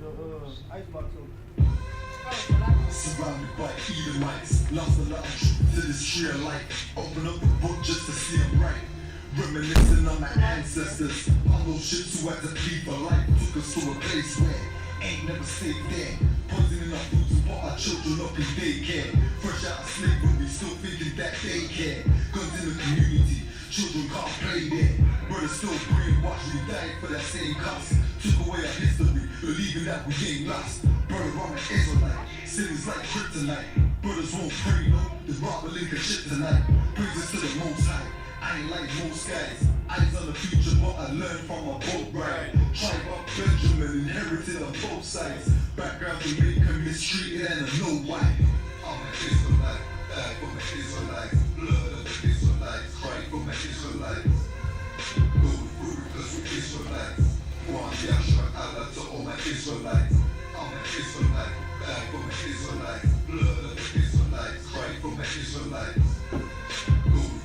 Isupk too. Surrounded by Edomites, lost a lot of truth to this tree of life. Open up the book just to see them right. Reminiscing on my ancestors, on those ships who had to plead for life. Took us to a place where ain't never safe there. Poisoning our foods and put our children up in daycare. Fresh out of slavery, still thinking that they care. Guns in the community, children can't play there. Brothers still brainwashed, we died for that same cost. Took away our history, believing that we ain't lost. Brother, I'm an Israelite, sin is like kryptonite. Brothers won't pray, no, the rock will link a shit tonight. Praises to the Most High, I ain't like most guys. Eyes on the future, but I learned from a boat ride. Tribe of Benjamin, inherited on both sides. Background Jamaica, mistreated and I know why. I'm an Israelite, die for my Israelites. Blood of the Israelites, cry for my Israelites. Go through because we Israelites. One Yashra Allah to all my Israelites. I'm an Israelite, die for my Israelites. Blood of the Israelites, cry for my Israelites. Go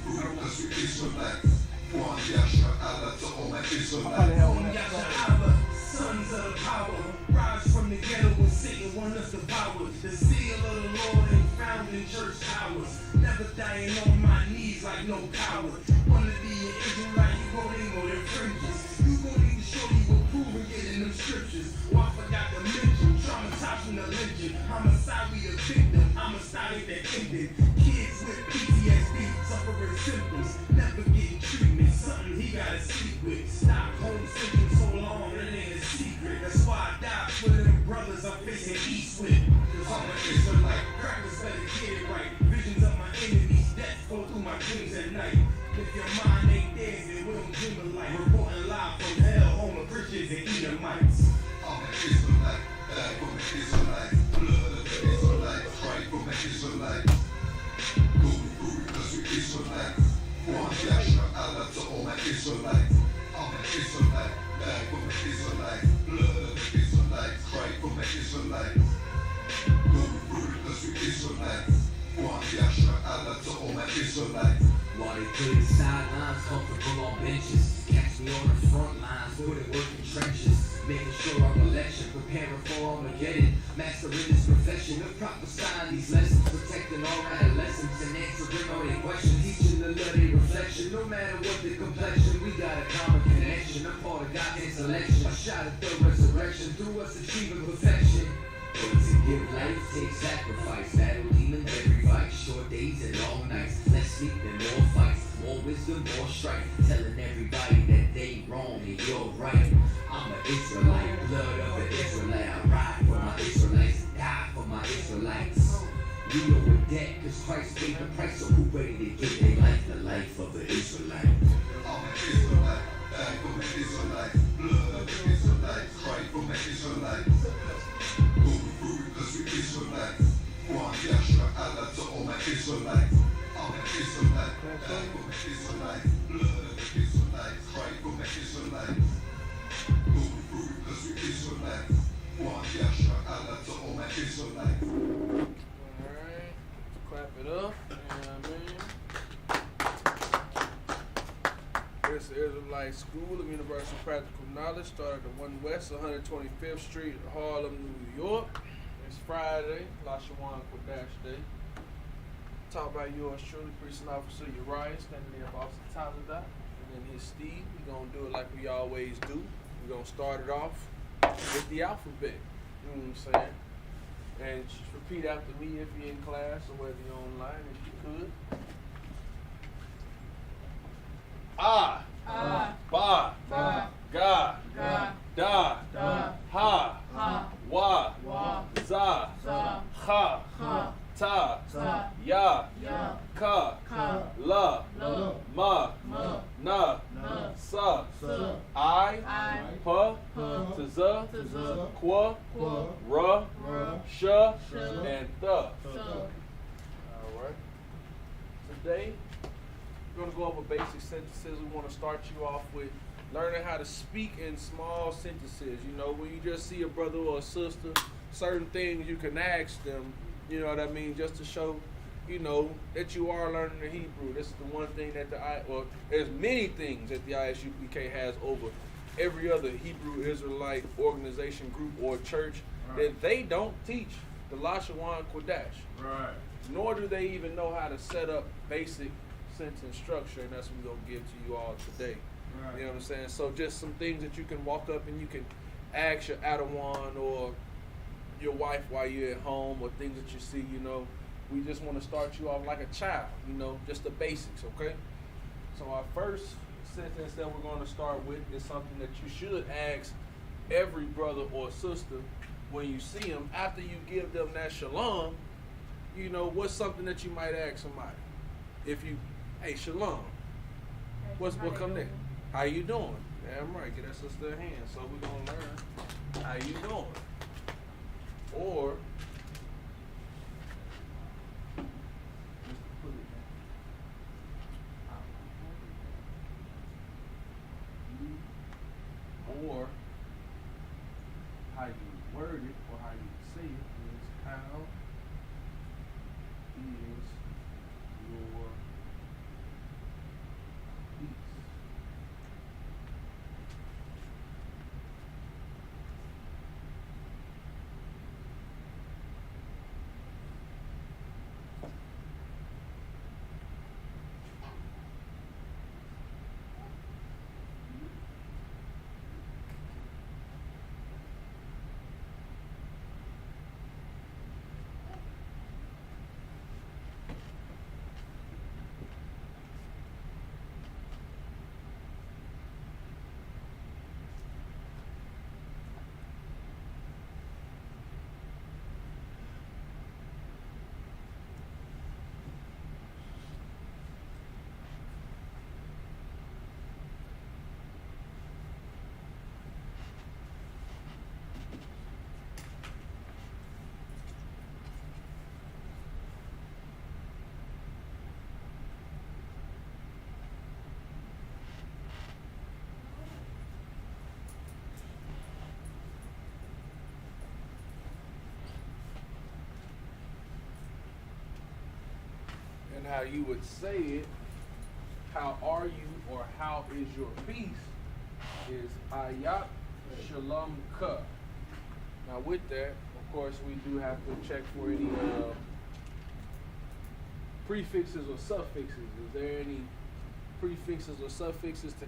through because we Israelites. One Yashra Allah to all my Israelites. One Yashra Allah, sons of the power. Rise from the ghetto when Satan want us to devour. The seal of the Lord ain't found in church towers. Never dying on my knees like no coward. Wanna be an Israelite, you gon' ain't go their fringes. You gon' need to show you approve and get in them scriptures. Oh, I forgot to mention, traumatized from the lynching. I'm a sorry the victim, I'm a sorry that ended. Kids with PTSD, suffering symptoms, never getting treatment. Something he gotta sleep with. Stockholm syndrome so long, it ain't a secret. That's why I died for them brothers I'm facing east with. Cause I'm an Israelite, crackers better get it right. Visions of my enemies, death go through my dreams at night. If your mind ain't there, then we don't dream of life. Reporting live from hell, home of Christians and Edomites. I'm an Israelite, die for my Israelites. Blood of the Israelites, cry for my Israelites. Go through because we Israelites. One Yashra Allah to all my Israelites. I'm an Israelite, die for my Israelites. Blood of the Israelites, cry for my Israelites. Go through because we Israelites. One Yashra Allah to all my Israelites. While they play the sidelines, comfortable on benches. Catch me on the front lines, putting work in trenches. Making sure I'm election, preparing for Armageddon. Mastering this profession of prophesying these lessons. Protecting all adolescents and answering all their questions. Teaching the love their reflection. No matter what the complexion, we got a common connection. A part of God's intellection. A shot at the resurrection. Through us achieving perfection. But to give life takes sacrifice. Battle demons every fight. Short days and long nights. Less sleep and more fights. More wisdom, more strife. Telling everybody that they wrong and you're right. I'm an Israelite, blood of an Israelite. I ride for my Israelites, die for my Israelites. We owe a debt cause Christ paid the price. So who ready to give their life the life of an Israelite? I'm an Israelite, die for my Israelites. Blood of the Israelites, cry for my Israelites. Go through because we Israelites. One Yashra Allah to all my Israelites. I'm an Israelite, die for my Israelites. Blood of the Israelites, cry for my Israelites. Go through because we Israelites. One Yashra Allah to all my Israelites. Alright, clap it up. You know what I mean? This is Israelite School of Universal Practical Knowledge. Started at 1 West 125th Street, Harlem, New York. It's Friday, Lashawan Qadash Day. Taught by yours truly, Precinct Officer Uriah, standing there for Officer Tyler, and then his Steve. We're going to do it like we always do. We're going to start it off with the alphabet. You know what I'm saying? And just repeat after me if you're in class or whether you're online, if you could. Ah. Ba. Ga. Da. Ha. Wa. Za. Ha. Ta. Ya. Ka. La. Ma. Na. Sa. I. Pa. Tza. Qua. Ra. Sha. And Tha. Alright. Today, we're going to go over basic sentences. We want to start you off with learning how to speak in small sentences. You know, when you just see a brother or a sister, certain things you can ask them, you know what I mean, just to show, you know, that you are learning the Hebrew. This is the one thing that there's many things that the ISUPK has over every other Hebrew Israelite organization, group, or church, that they don't teach the Lashawan Qadash. Right. Nor do they even know how to set up basic sentence structure, and that's what we're going to give to you all today. Right. You know what I'm saying? So just some things that you can walk up and you can ask your Adawan or your wife while you're at home, or things that you see, you know. We just want to start you off like a child, you know, just the basics, okay? So our first sentence that we're going to start with is something that you should ask every brother or sister when you see them. After you give them that shalom, you know, what's something that you might ask somebody? If you, hey, shalom, what come next? How you doing? Damn right, get that sister a hand. So we're going to learn how you doing. Or, how you word it or how you say it is, how is your peace? And how you would say it, how are you or how is your peace, is ayat shalom ka. Now with that, of course, we do have to check for any prefixes or suffixes. Is there any prefixes or suffixes to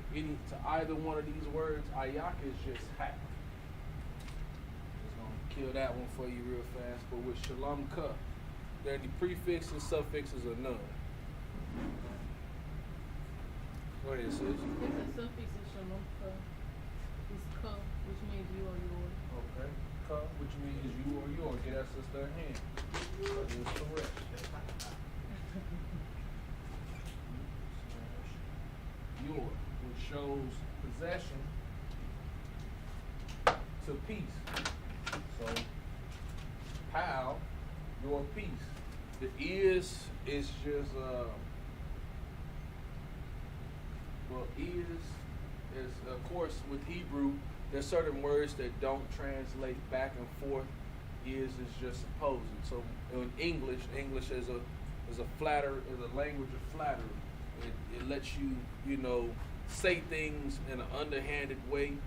either one of these words? Ayak is just hat. Just gonna kill that one for you real fast. But with shalom ka, there any prefixes, suffixes, or none? Go ahead, sis. There's a suffix in shalom ka. It's ka, which means you or yours. Okay. Ka, which means you or yours. Get that sister a hand. That is correct. Yours, which shows possession to peace. So, how your peace. The is just is of course with Hebrew there's certain words that don't translate back and forth. Is just supposing. So in English is a language of flattery. It lets you know say things in an underhanded way,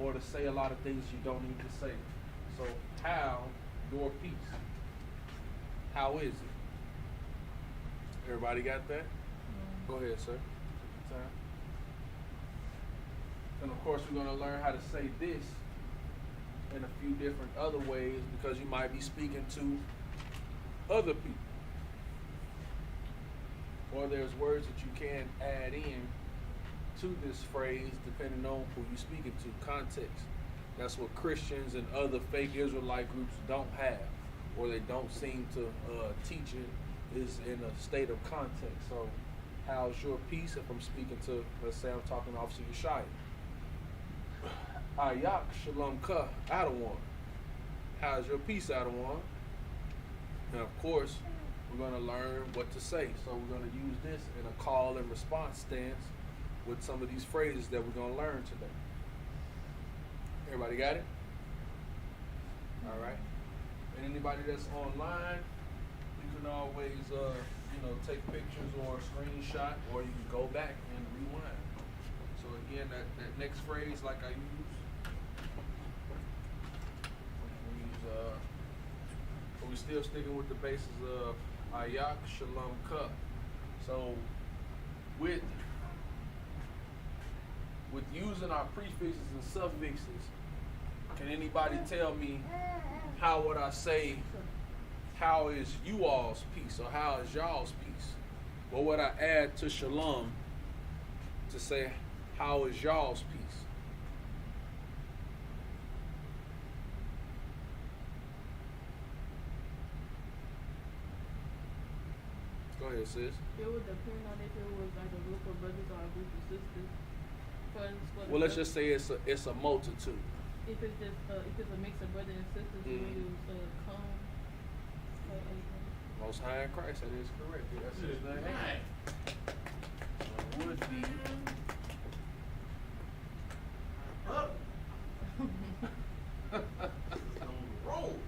or to say a lot of things you don't need to say. So how your peace? How is it? Everybody got that? Go ahead, sir. Take your time. And of course, we're going to learn how to say this in a few different other ways, because you might be speaking to other people. Or there's words that you can add in to this phrase depending on who you're speaking to, context. That's what Christians and other fake Israelite groups don't have, or they don't seem to teach it, is in a state of context. So how's your peace? If I'm speaking to, let's say I'm talking to Officer Yeshaya. Ayak shalom ka, Adawan. How's your peace, Adawan? And of course, we're going to learn what to say. So we're going to use this in a call and response stance with some of these phrases that we're going to learn today. Everybody got it? All right. And anybody that's online, you can always, take pictures or a screenshot, or you can go back and rewind. So again that next phrase like I use. We still sticking with the basis of Ayak Shalom Ka. So with using our prefixes and suffixes, can anybody tell me how would I say how is you all's peace or how is y'all's peace? What would I add to Shalom to say how is y'all's peace? Go ahead, sis. It would depend on if it was like a group of brothers or a group of sisters. Well, let's just say it's a multitude. If it's just if it's a mix of brothers and sisters, we use come. Most High in Christ, that is correct. That's his name. Right. So it would be. Up. This is on the road.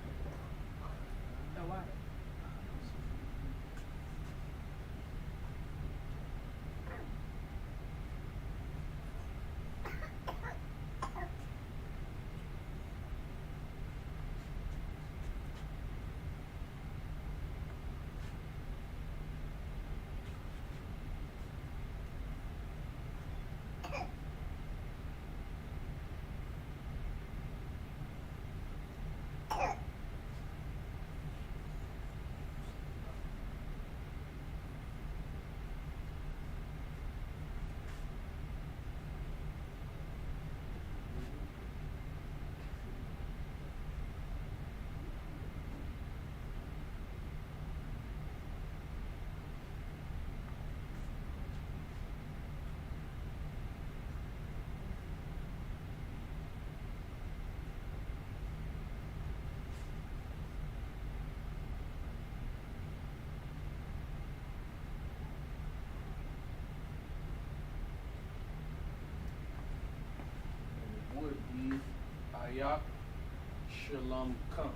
The water. Would be Ayak Shalom Kam,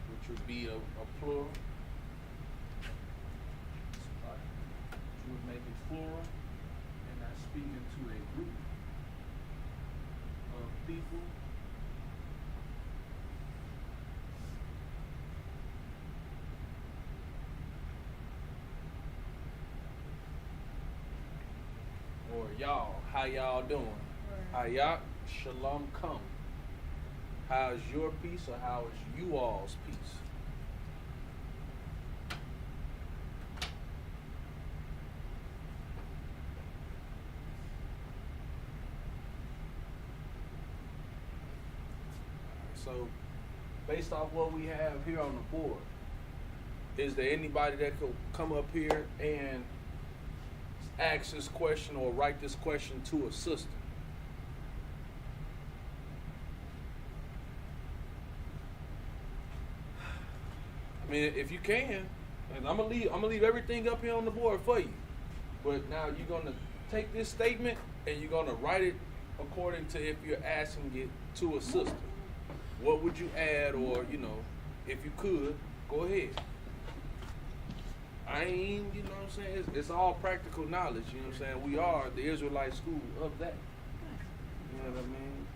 which would be a plural. You would make it plural, and that's speaking to a group of people. Or y'all, how y'all doing? Ayak Shalom Kam. How's your peace or how is you all's peace? So, based off what we have here on the board, is there anybody that could come up here and ask this question or write this question to a sister? I mean, if you can, and I'm gonna leave everything up here on the board for you. But now you're gonna take this statement and you're gonna write it according to if you're asking it to a sister. What would you add, or if you could, go ahead. I ain't, you know what I'm saying? It's all practical knowledge, you know what I'm saying? We are the Israelite school of that. You know what I mean?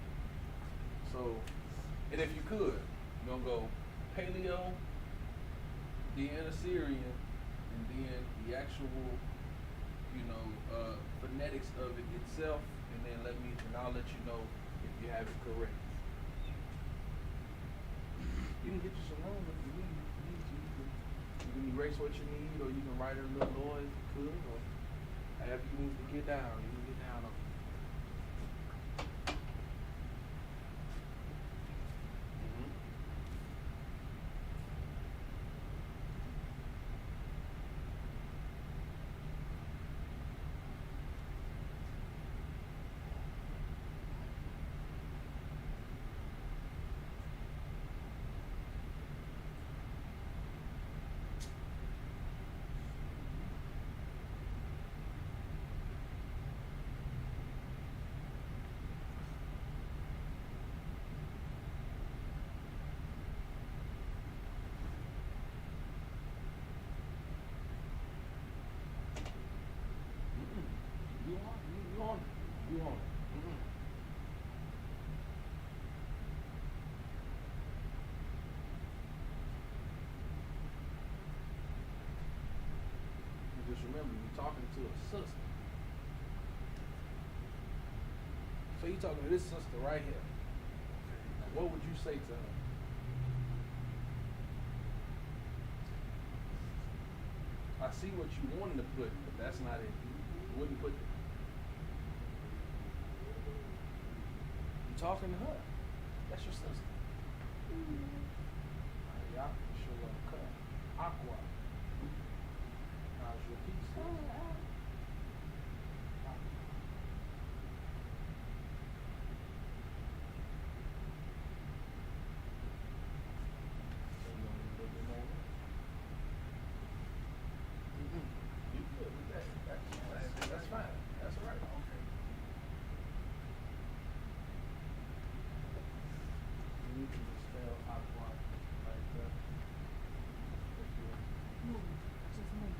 So, and if you could, you're gonna go paleo, then Assyrian, and then the actual, phonetics of it itself, and then I'll let you know if you have it correct. You can get you some room if you need to. You can erase what you need, or you can write it a little noise if you could, or however you need to get down. You can get down on it. to a sister. So you talking to this sister right here. Now what would you say to her? I see what you wanted to put, but that's not it. You wouldn't put it. You talking to her. That's your sister. Y'all show up cut. Aqua. How's your piece? You good with that? That's fine. That's all right. Okay. You can just spell aqua like that. If you Move. Just move.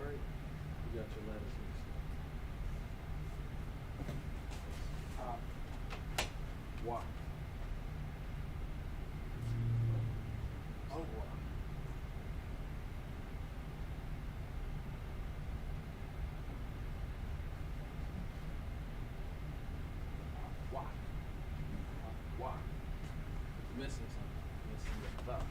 all right. You got your letters. Why? Oh, why? Why? Why? You're missing something. You're missing your thought.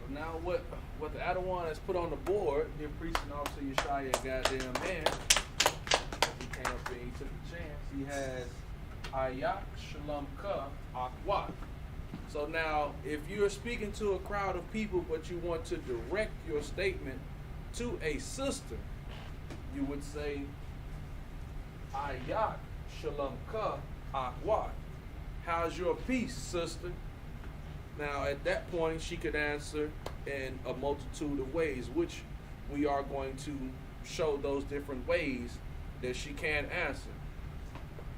So now what the Adawan has put on the board, your precinct officer Yeshaya, a goddamn man, he came up here, he took a chance. He has Ayak Shalom Ka Akwat. So now, if you're speaking to a crowd of people, but you want to direct your statement to a sister, you would say Ayak Shalom Ka Akwat. How's your peace, sister? Now, at that point, she could answer in a multitude of ways, which we are going to show those different ways that she can answer.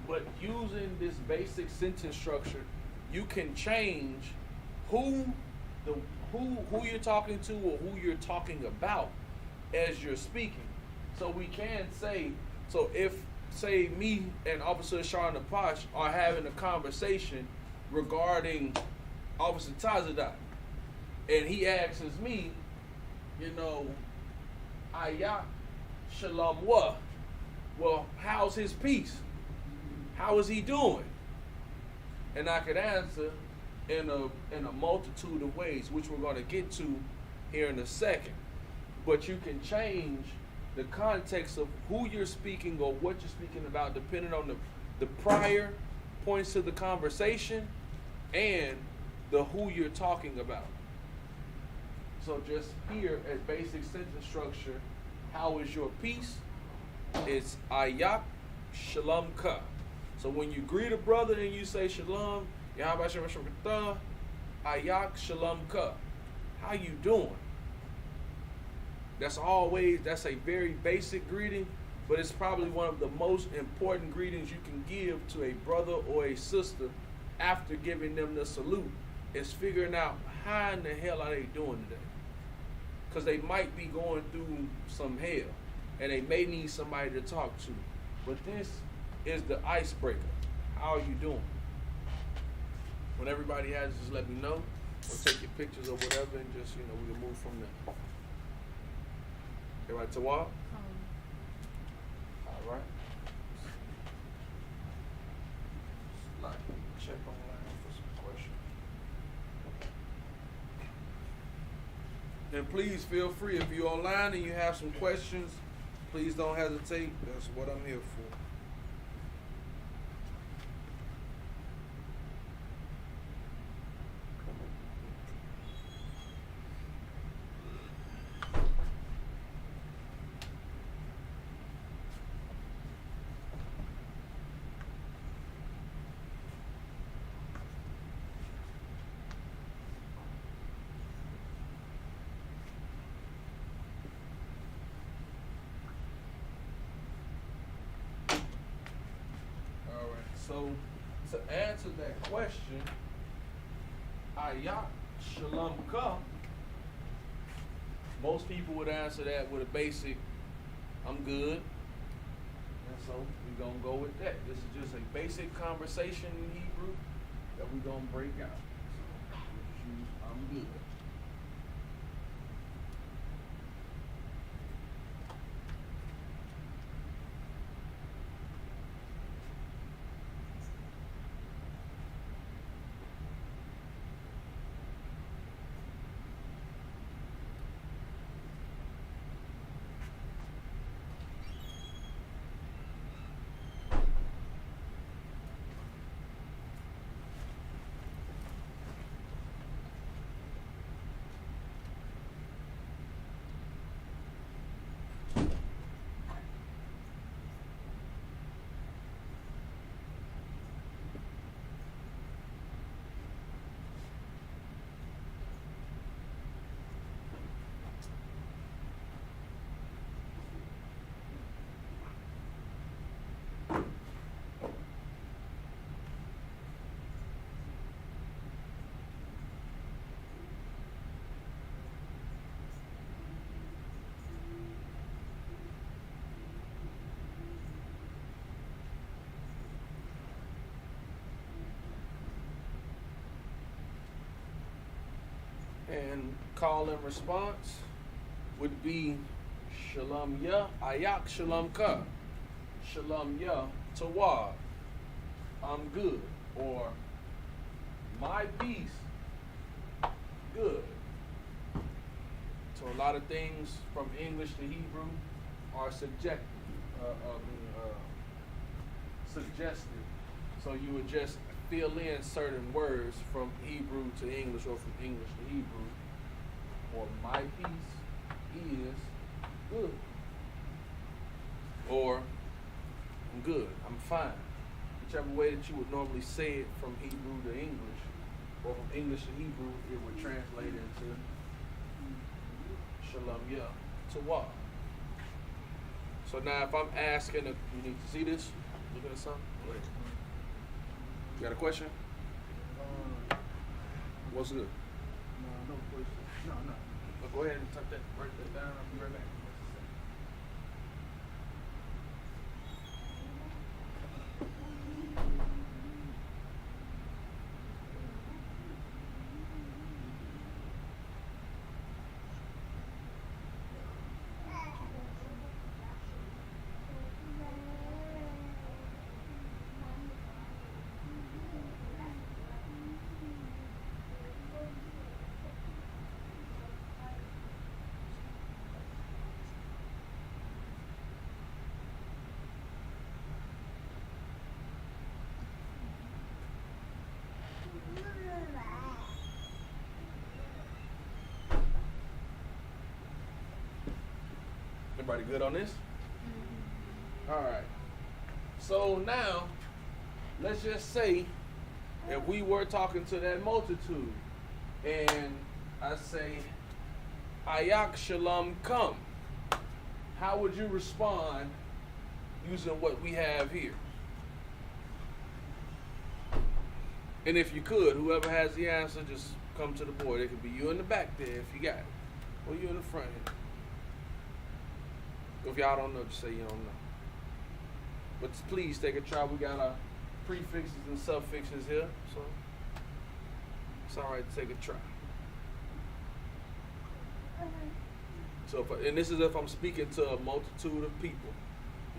But using this basic sentence structure, you can change who you're talking to or who you're talking about as you're speaking. So we can say, so if, say, me and Officer Sharon Apache are having a conversation regarding Officer Tazadat, and he asks me, Ayak Shalom Wa. Well, how's his peace? How is he doing? And I could answer in a multitude of ways, which we're going to get to here in a second. But you can change the context of who you're speaking or what you're speaking about depending on the prior points to the conversation and the who you're talking about. So just here at basic sentence structure, how is your peace? It's Ayak Shalom Ka. So when you greet a brother and you say Shalom, Ayak Shalom Ka. How you doing? That's a very basic greeting, but it's probably one of the most important greetings you can give to a brother or a sister after giving them the salute. Is figuring out how in the hell are they doing today? Because they might be going through some hell and they may need somebody to talk to. But this is the icebreaker. How are you doing? When everybody has it, just let me know. Or take your pictures or whatever and just, we can move from there. Everybody to walk? All right. Check online for some questions. And please feel free, if you're online and you have some questions, please don't hesitate. That's what I'm here for. So to answer that question, Ayak Shalom Ka, most people would answer that with a basic, I'm good. And so we're going to go with that. This is just a basic conversation in Hebrew that we're going to break out. So we'll choose I'm good. And call and response would be Shalom Ya, Ayak Shalom Ka. Shalom Ya, Tawad, I'm good. Or my peace, good. So a lot of things from English to Hebrew are suggestive. So you would just fill in certain words from Hebrew to English or from English to Hebrew. Or my peace is good. Or I'm good, I'm fine. Whichever way that you would normally say it from Hebrew to English, or from English to Hebrew, it would translate into Shalom Ya, Tawad. So now if I'm asking, if you need to see this, look at something. Go ahead. You got a question? What's good? No question. No. Well, go ahead and write that down. I'll be right back. Everybody good on this? All right. So now, let's just say if we were talking to that multitude and I say, Ayak Shalom come, how would you respond using what we have here? And if you could, whoever has the answer, just come to the board. It could be you in the back there if you got it, or you in the front here. If y'all don't know, just say you don't know. But please take a try. We got our prefixes and suffixes here, so it's all right to take a try. So, and this is if I'm speaking to a multitude of people,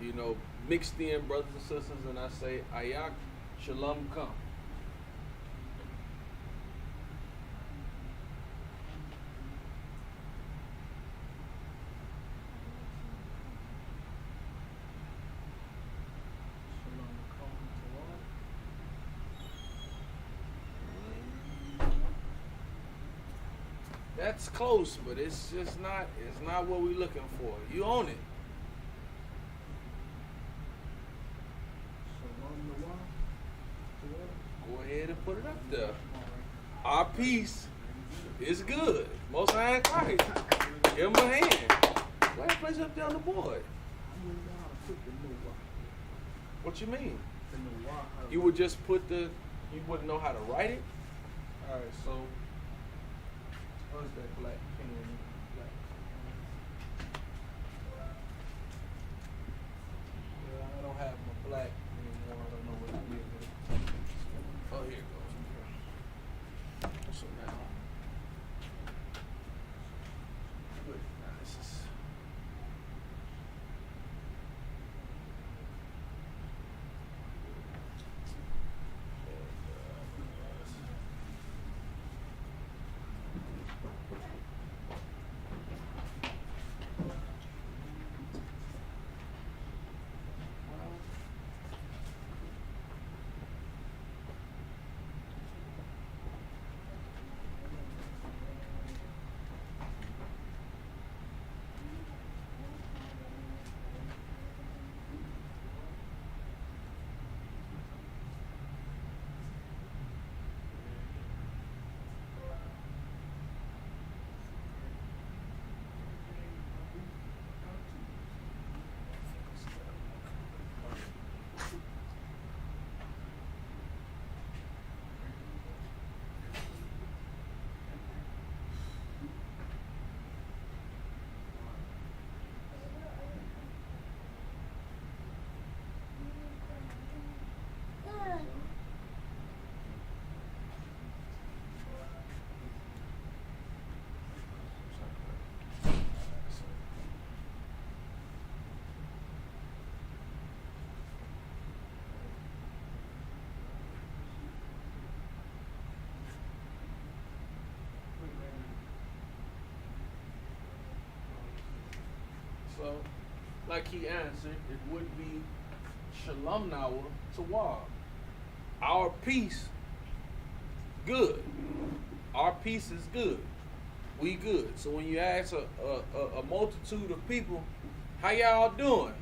you know, mixed in brothers and sisters, and I say, Ayak Shalom come. That's close, but it's just not, it's not what we're looking for. You own it. Go ahead and put it up there. Our peace is good. Most High in Christ. Give him a hand. Go ahead and place it up there on the board. What you mean? And the why. You would just put the, you wouldn't know how to write it? Alright, so, what's that black pen? Black. Yeah, I don't have my black anymore. I don't know what I did with it. Oh, here it goes. So now, good. Now this is. So, like he answered, it would be Shalom Nawa Tawab. Our peace, good. Our peace is good. We good. So when you ask a multitude of people, how y'all doing?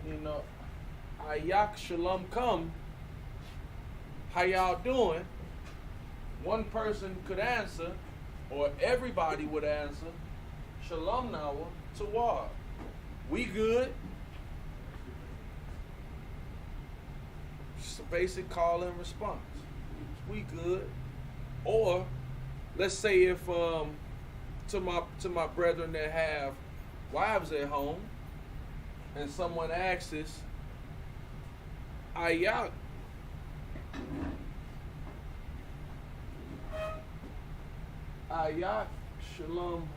You know, Ayak Shalom come. How y'all doing? One person could answer, or everybody would answer, Shalom Nawa Tawab. We good. Just a basic call and response. We good. Or let's say if to my brethren that have wives at home, and someone asks us, Ayak Shalom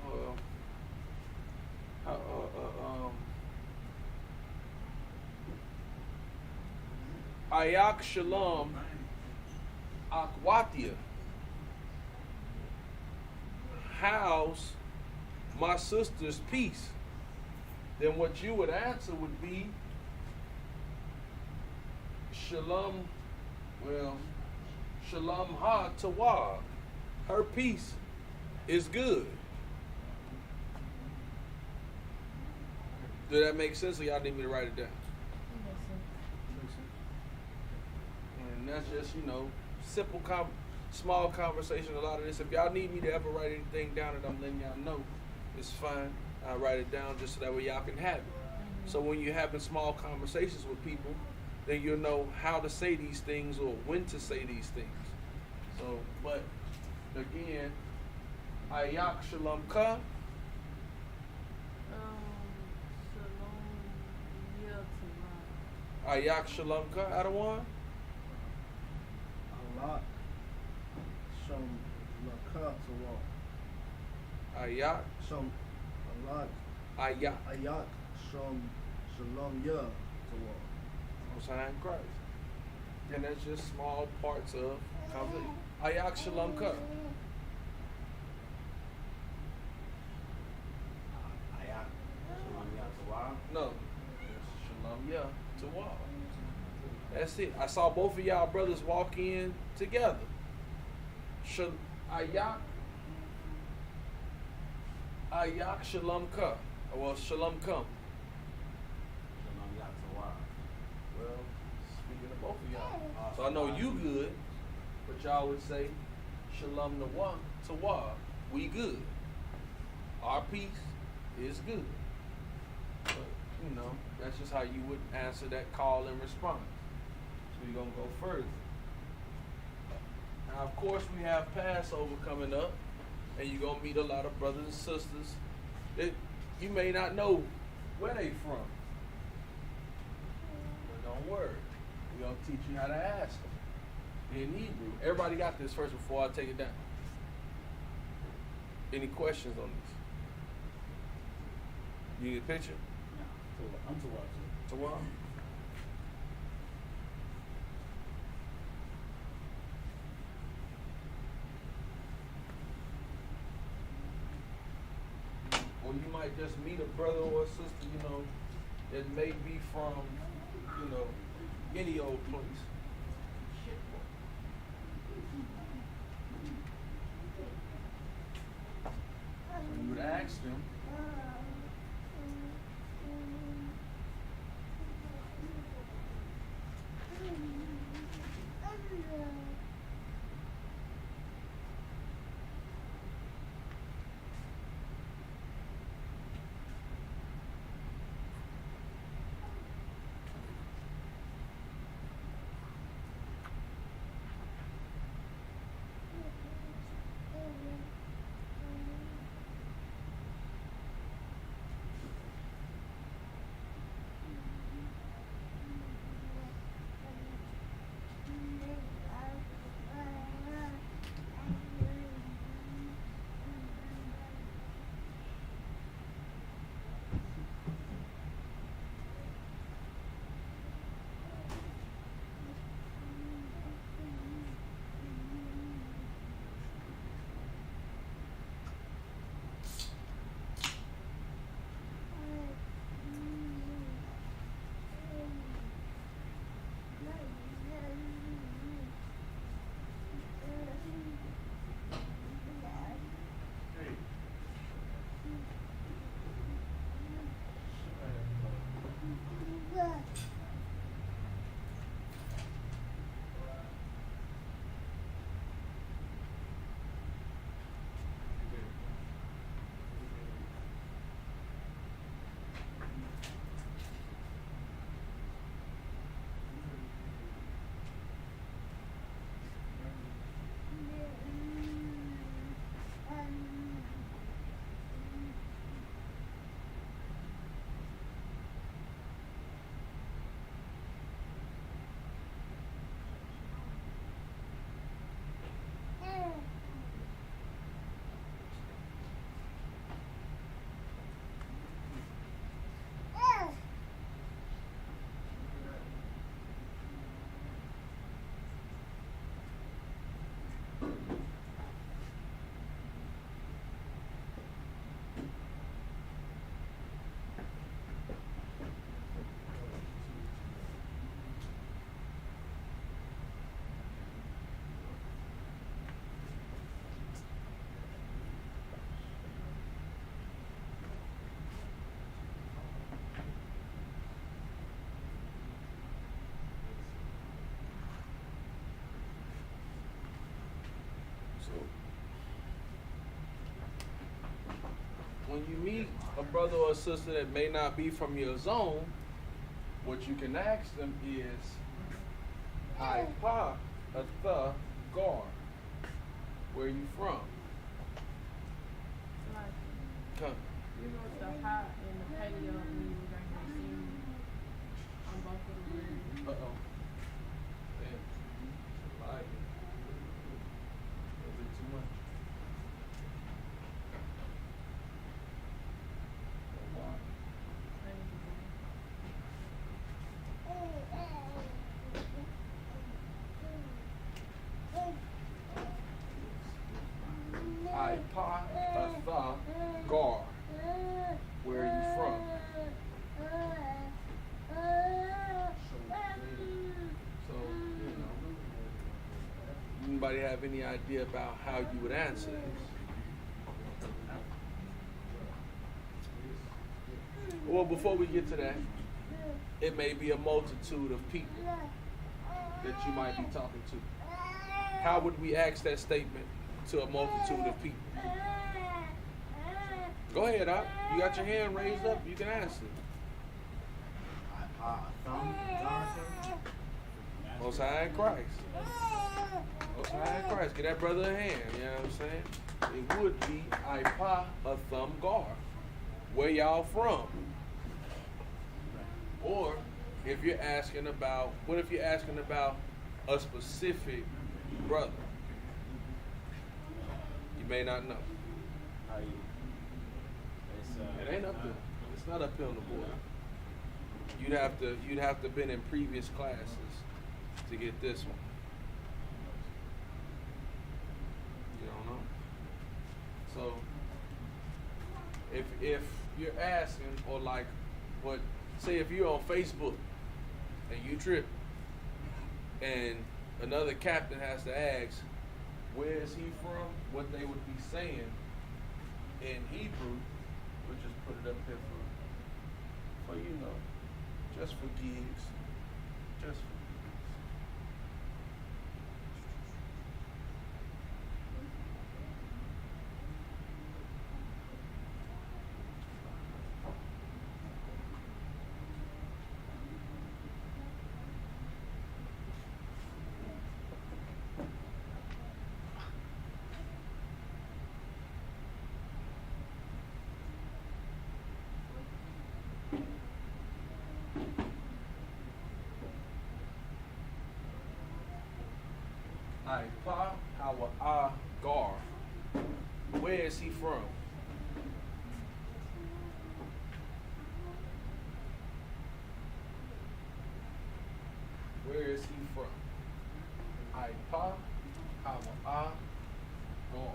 Ayak Shalom Akwatia. How's my sister's peace? Then what you would answer would be Shalom, Shalom Ha Tawab. Her peace is good. Did that make sense, or y'all need me to write it down? And that's just, simple, small conversation. A lot of this. If y'all need me to ever write anything down that I'm letting y'all know, it's fine. I write it down just so that way y'all can have it. So when you're having small conversations with people, then you'll know how to say these things or when to say these things. So, but again, Ayak Shalom Ka. Ayak Shalom Ka, Adawan. Allah. Shom Laka Tawab. Ayak. Shom Allah. Ayak. Ayak Shom Shalom Ya Tawab. Most High in Christ. And that's just small parts of conversation. Ayak Shalom Ka. Ayak Shalom Ya Tawab. No. It's Shalom Ya Tawab. That's it. I saw both of y'all brothers walk in together. Ayak Shalom Ka. Well, Shalom Come. Shalom Ya Tawab. Well, speaking of both of y'all. So I know you good, but y'all would say Shalom Nawa Tawab. We good. Our peace is good. But, that's just how you would answer that call and response. We're going to go further. Now, of course, we have Passover coming up, and you're going to meet a lot of brothers and sisters that you may not know where they from. But don't worry. We're going to teach you how to ask them in Hebrew. Everybody got this first before I take it down. Any questions on this? You need a picture? I'm to watch it. To what? Or you might just meet a brother or a sister, you know, that may be from, you know, any old place. So you would ask them, when you meet a brother or a sister that may not be from your zone, what you can ask them is, Ipa, Atha, Gar. Where you from? Like, Come. you know the hot and the paleo when you were right here seeing me on both of the words. Uh-oh. Damn. Lying. A bit too much. Ipa, Atha, Gar. Where are you from? So, you know, anybody have any idea about how you would answer this? Well, before we get to that, it may be a multitude of people that you might be talking to. How would we ask that statement to a multitude of people? Go ahead, Op. You got your hand raised up. You can answer. Thumb, Jonathan. Most High in Christ. Most High in Christ. Get that brother a hand. You know what I'm saying? It would be Ipa a thumb gar. Where y'all from? Or if you're asking about, what if you're asking about a specific brother? You may not know. How you? It's, It ain't up there. It's not up here on the board. You'd have to been in previous classes to get this one. You don't know. So if you're asking, or like what, say if you're on Facebook and you trip and another captain has to ask where is he from, what they would be saying in Hebrew, we'll just put it up here for you know, just for gigs. Just for gigs. Ipa Hawa Gar. Where is he from? Where is he from? Ipa Hawa Gar.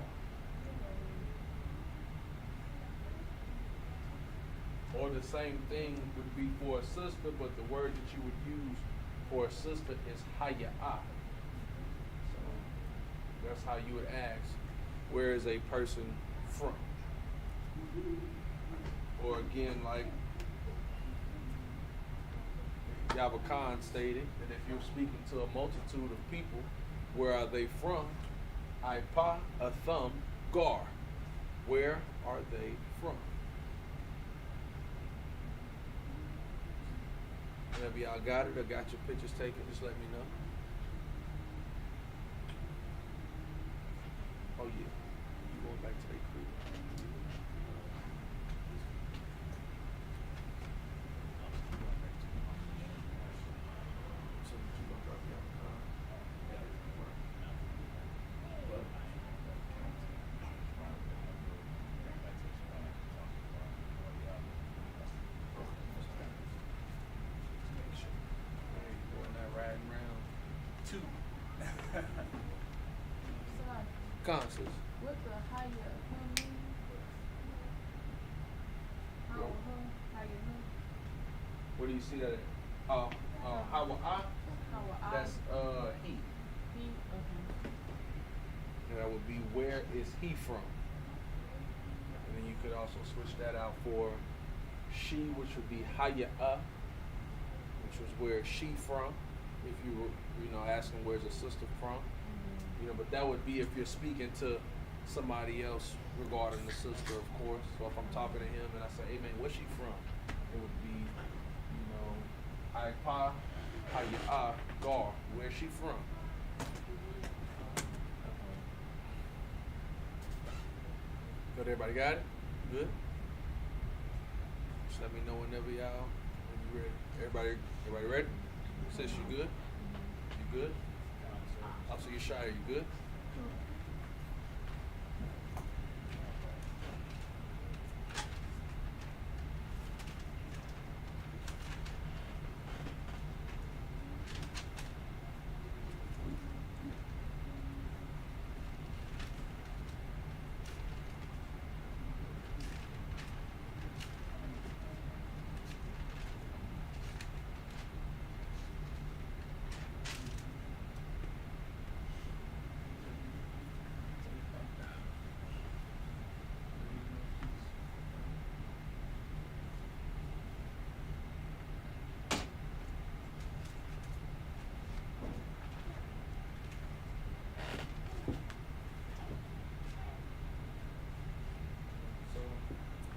Or the same thing would be for a sister, but the word that you would use for a sister is Haya'ah. That's how you would ask, where is a person from? Or again, like Yahweh Khan stated, that if you're speaking to a multitude of people, where are they from? Ipa, a thumb, gar. Where are they from? Whenever y'all got it or got your pictures taken, just let me know. Oh yeah, you going back to their crib. So you gonna drop me off the car? Doing that riding round. Two. Concerts. What the higher mean? Where do you see that at? How I? That's he. He, okay. And that would be where is he from? And then you could also switch that out for she, which would be Haya'ah, which was where is she from? If you were, asking where's a sister from. But that would be if you're speaking to somebody else regarding the sister, of course. So if I'm talking to him and I say, hey man, where's she from? It would be, Ipa, Haya'ah, Gar. Where's she from? Good, everybody got it? Good? Just let me know whenever when you ready. Everybody ready? Sis, you good? You good? Officer Yeshaya, you good?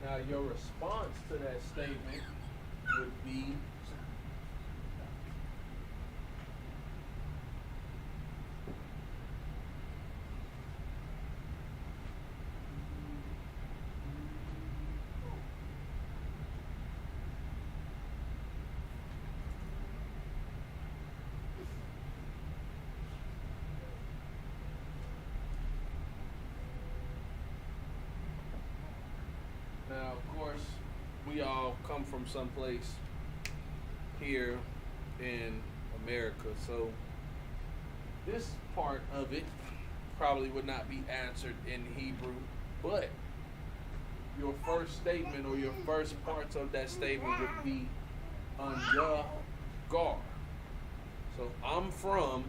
Now, your response to that statement would be we all come from someplace here in America, so this part of it probably would not be answered in Hebrew, but your first statement or your first parts of that statement would be Anya Gar. So I'm from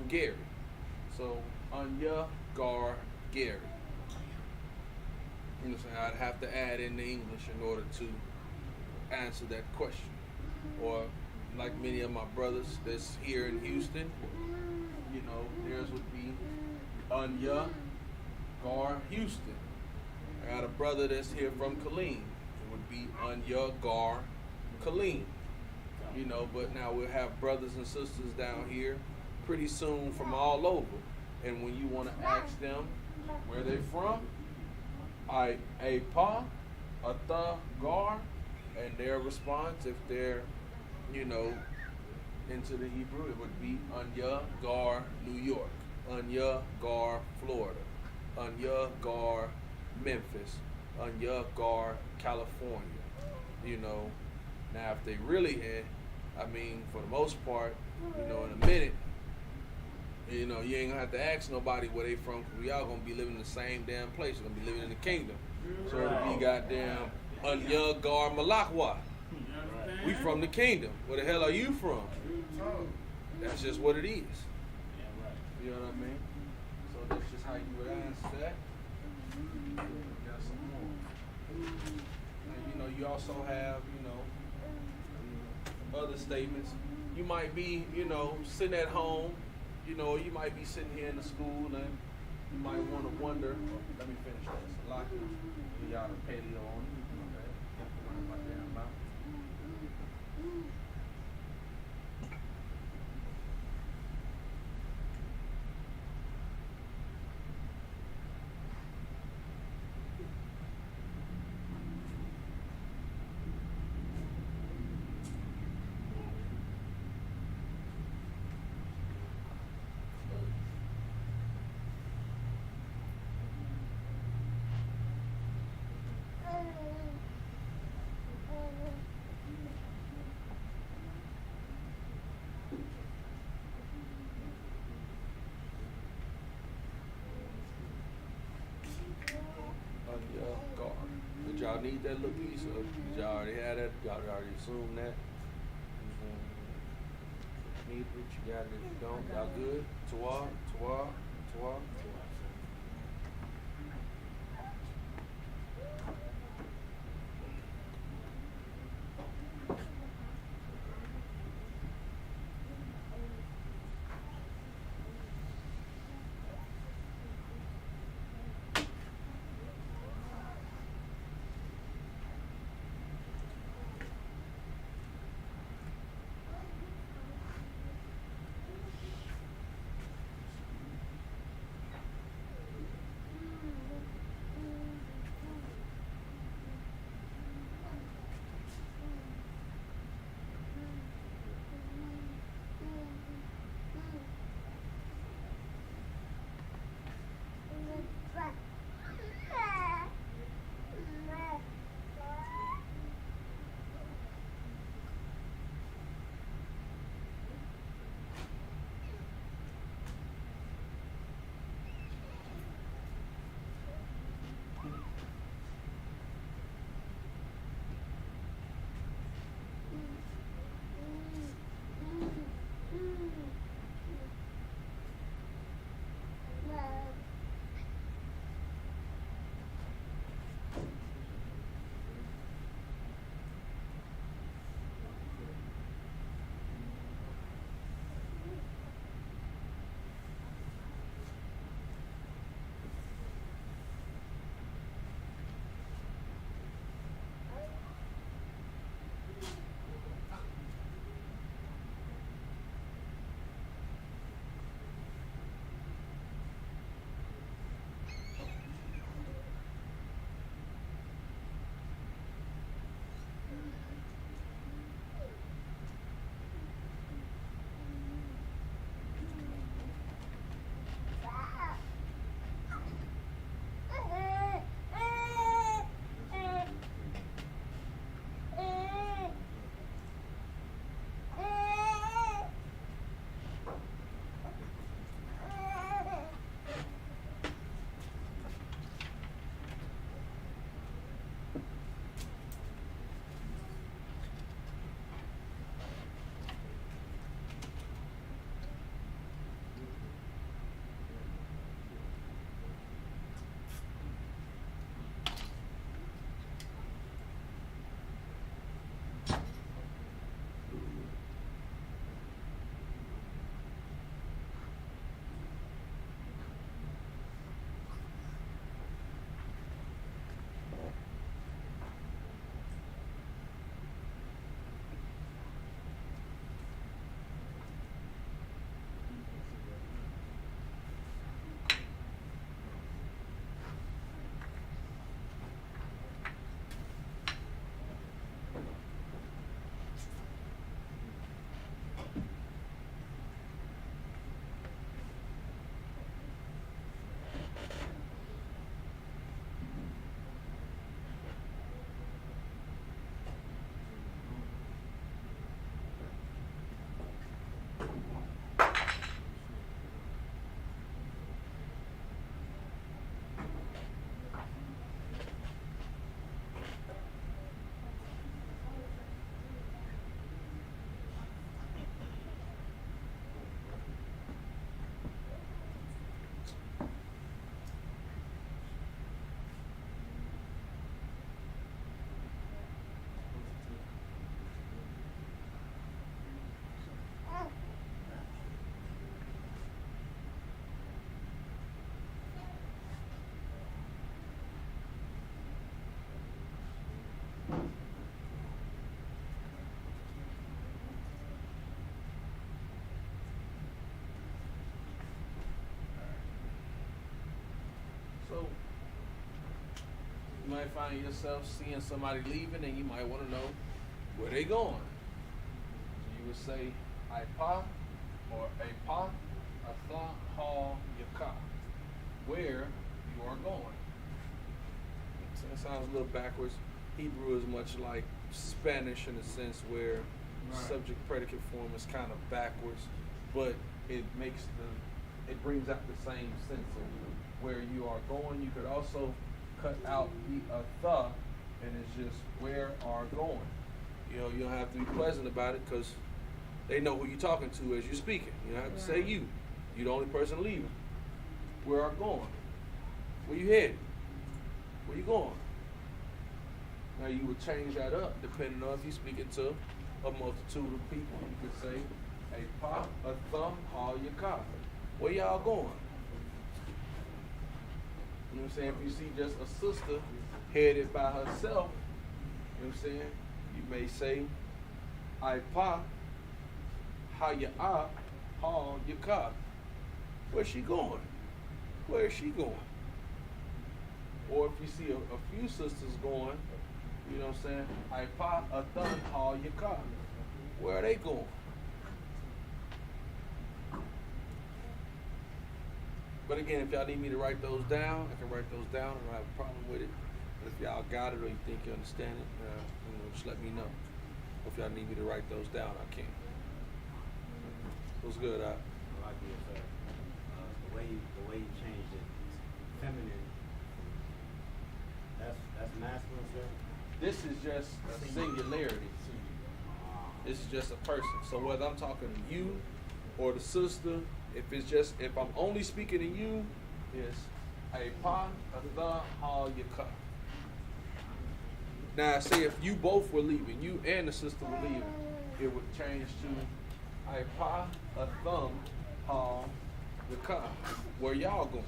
Gary. So Anya Gar Gary. You know, so I'd have to add in the English in order to answer that question. Or like many of my brothers that's here in Houston, you know, theirs would be Anya Gar Houston. I got a brother that's here from Killeen. It would be Anya Gar Killeen. You know, but now we'll have brothers and sisters down here pretty soon from all over. And when you want to ask them where they from, a pa, a tha, gar, and their response, if they're, you know, into the Hebrew, it would be Anya Gar, New York, Anya Gar, Florida, Anya Gar, Memphis, Anya Gar, California. You know, now if they really I mean, for the most part, you know, in a minute, you know, you ain't gonna have to ask nobody where they from, because we all gonna be living in the same damn place. We're gonna be living in the kingdom. So it'll be goddamn Anya Gar Malakwa. We from the kingdom. Where the hell are you from? That's just what it is. You know what I mean? So that's just how you would answer that. Got some more. And you know, you also have, you know, other statements. You might be, you know, sitting at home, you know, you might be sitting here in the school and you might want to wonder, let me finish this. A lot of y'all the paleo on it. Okay. Run my damn mouth. Did y'all need that little piece, or did y'all already have that? Y'all already assumed that? Need it, you got it. If you don't, y'all good? Twa. So you might find yourself seeing somebody leaving and you might want to know where they going. So you would say Ipa or Apa, Atha, Ha, Yaka. Where you are going. So it sounds a little backwards. Hebrew is much like Spanish in a sense where subject predicate form is kind of backwards, but it brings out the same sense of where you are going. You could also cut out the atha, and it's just where are going. You know, you don't have to be pleasant about it because they know who you're talking to as you're speaking. You don't have to say you. You're the only person leaving. Where are going? Where you headed? Where you going? Now you would change that up depending on if you're speaking to a multitude of people. You could say a pa, a thumb, all your car. Where y'all going? You know what I'm saying? If you see just a sister headed by herself, you know what I'm saying? You may say, I pa, how you are, haul your car. Where's she going? Where is she going? Or if you see a few sisters going, you know what I'm saying? I pa, a thun, haul your car. Where are they going? But again, if y'all need me to write those down, I can write those down. I don't have a problem with it. But if y'all got it or you think you understand it, just let me know. If y'all need me to write those down, I can. What's good, I like it, sir. The way you changed it, feminine. That's masculine, sir. This is just a singularity. This is just a person. So whether I'm talking to you or the sister, if I'm only speaking to you, it's a pa, a tha, ha, yaka. Now, say if you both were leaving, you and the sister were leaving, it would change to a pa, a thumb, ha, yaka. Where y'all going?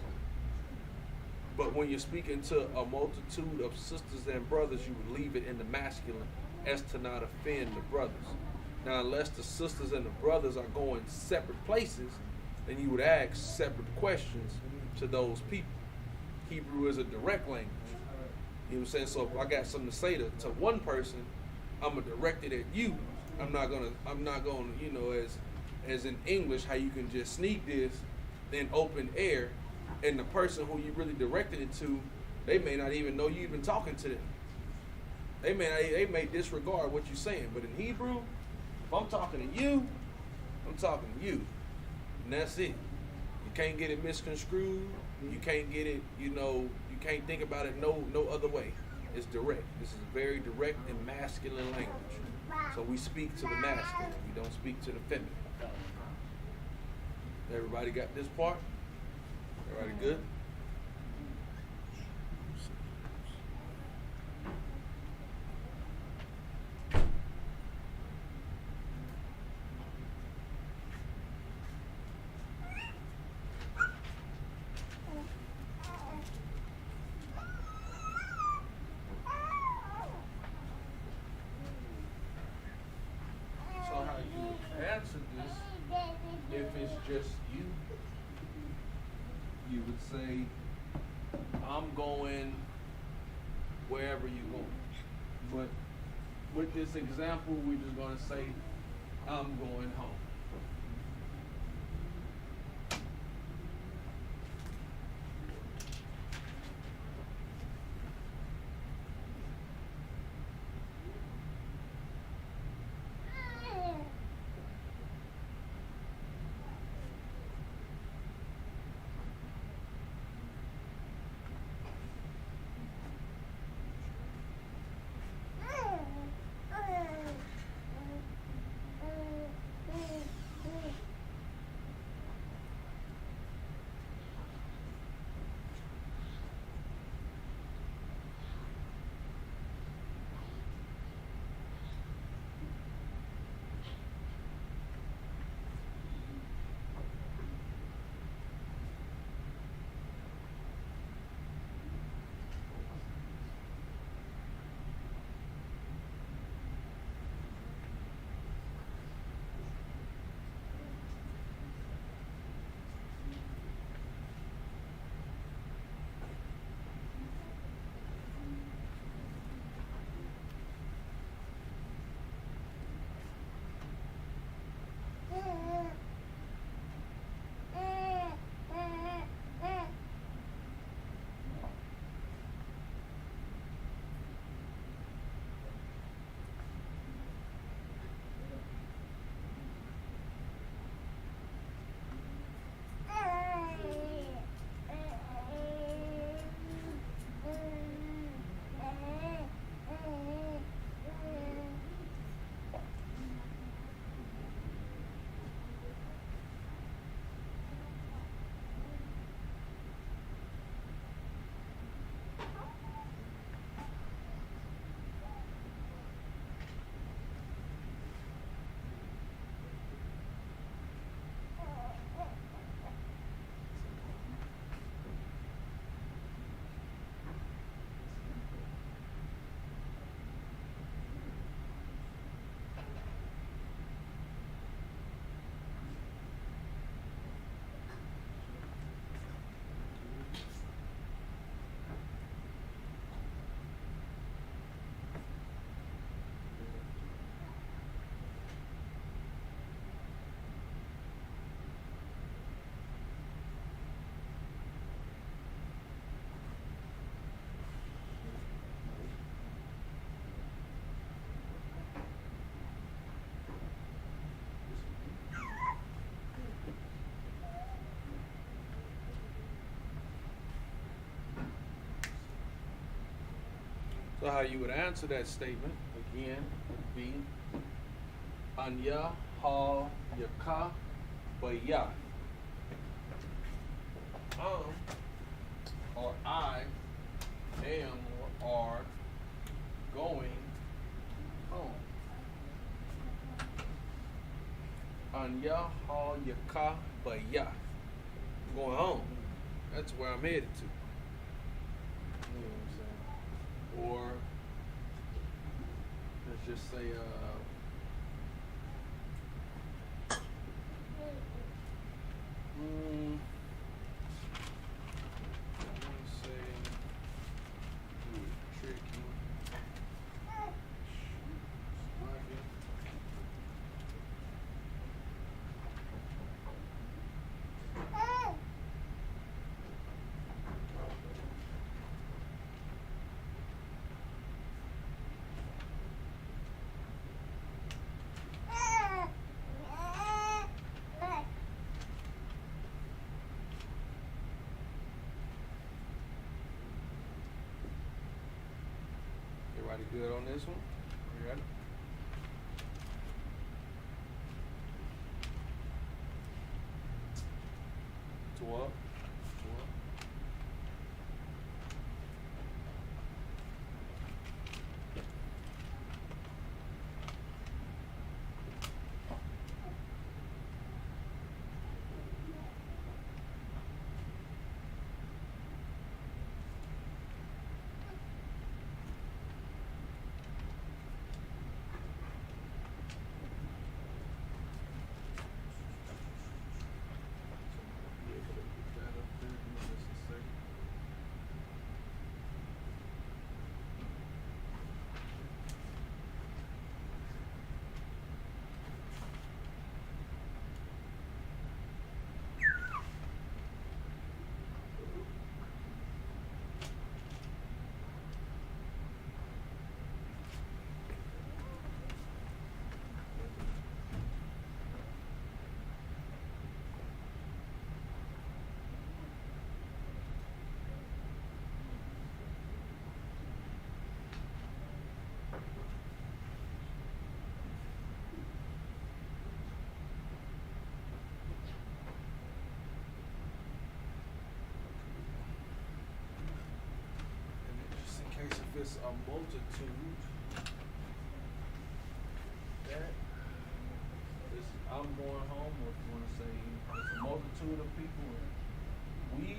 But when you're speaking to a multitude of sisters and brothers, you would leave it in the masculine as to not offend the brothers. Now, unless the sisters and the brothers are going separate places, then you would ask separate questions to those people. Hebrew is a direct language. You know what I'm saying? So if I got something to say to one person, I'm gonna direct it at you. I'm not gonna, you know, as in English, how you can just sneak this in open air, and the person who you really directed it to, they may not even know you even talking to them. They may disregard what you're saying. But in Hebrew, if I'm talking to you, I'm talking to you. And that's it. You can't get it misconstrued. You can't get it, you can't think about it no other way. It's direct. This is very direct and masculine language. So we speak to the masculine. We don't speak to the feminine. Everybody got this part? Everybody good? Answer this, if it's just you, you would say, I'm going wherever you're going. But with this example, we're just going to say, I'm going home. So how you would answer that statement again would be Anya ha yaka baya. Or I am or are going home. Anya ha yaka baya. I'm going home. That's where I'm headed to. You know what I'm saying? Or let's just say let's say do it tricky. Everybody good on this one? You ready? Two up. Just in case if it's a multitude, that is I'm going home, or if you want to say it's a multitude of people, and we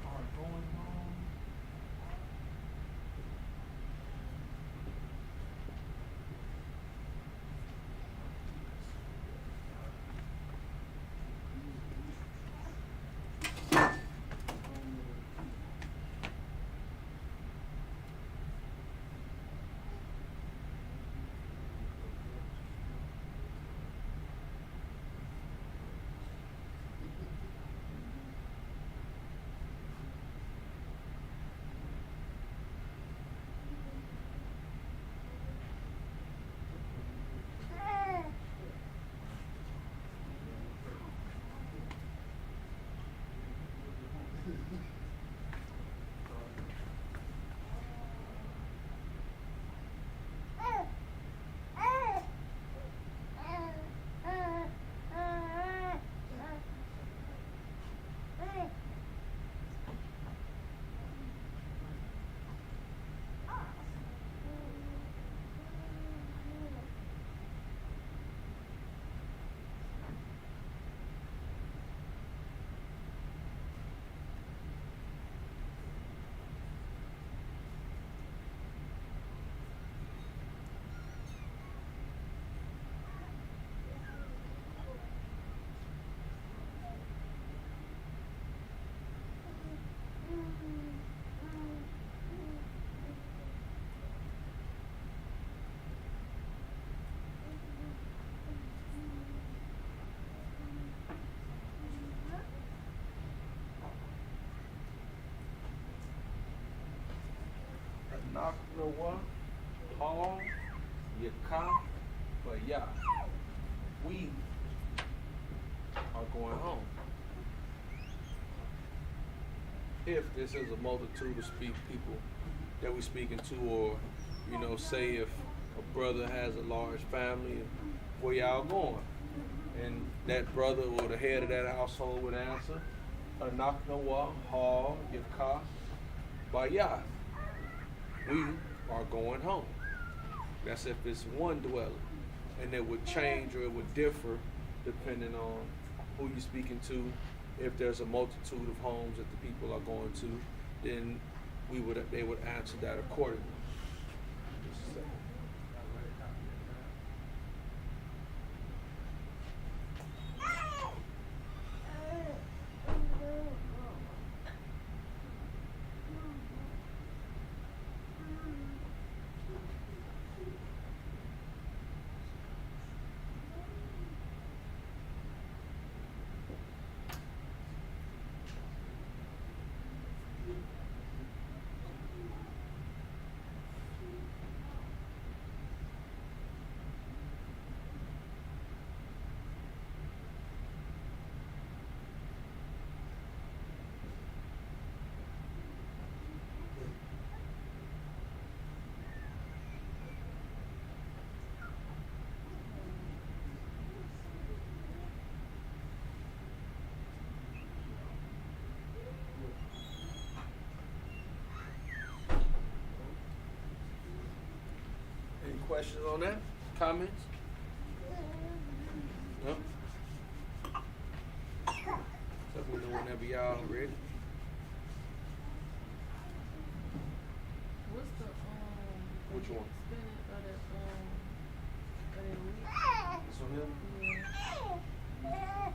are going home. Naknawa, ha, yaka, baya. We are going home. if this is a multitude of people that we're speaking to, or say if a brother has a large family, and where y'all going, and that brother or the head of that household would answer, knock no wall, hall, yaka, bayah. We are going home. That's if it's one dwelling, and it would change or it would differ depending on who you're speaking to. If there's a multitude of homes that the people are going to, then they would answer that accordingly. Questions on that? Comments? No? Let me know whenever y'all ready. What's the Which one? spinning of that week? This one here? Yeah.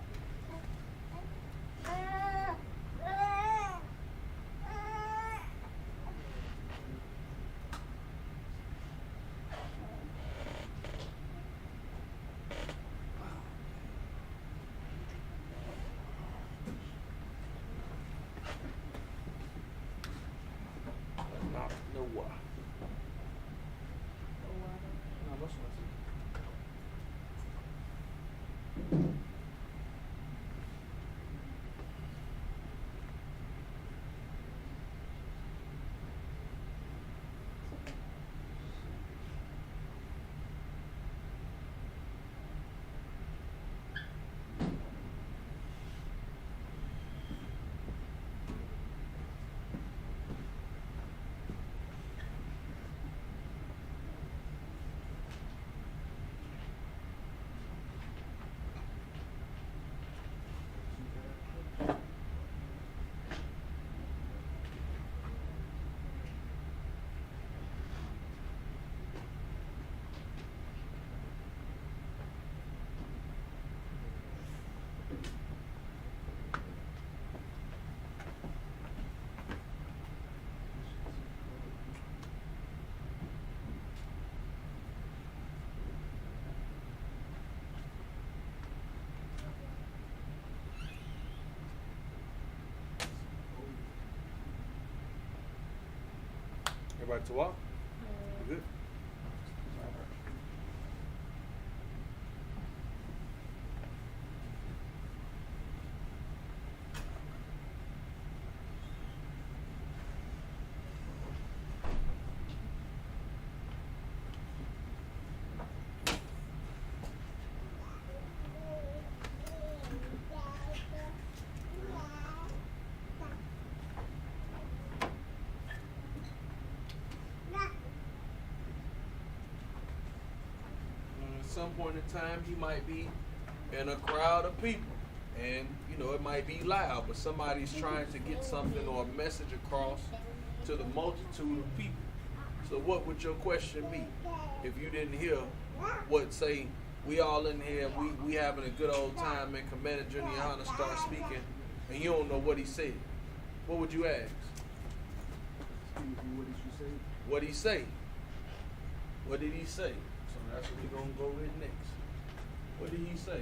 Everybody to walk? You good? Some point in time he might be in a crowd of people, and it might be loud, but somebody's trying to get something or a message across to the multitude of people. So what would your question be if you didn't hear what say we all in here, we having a good old time, and Commander Junior Hunter start speaking and you don't know what he said? What would you ask? What did you say? What he say? What did he say? So that's what we're gonna go with next. What did he say?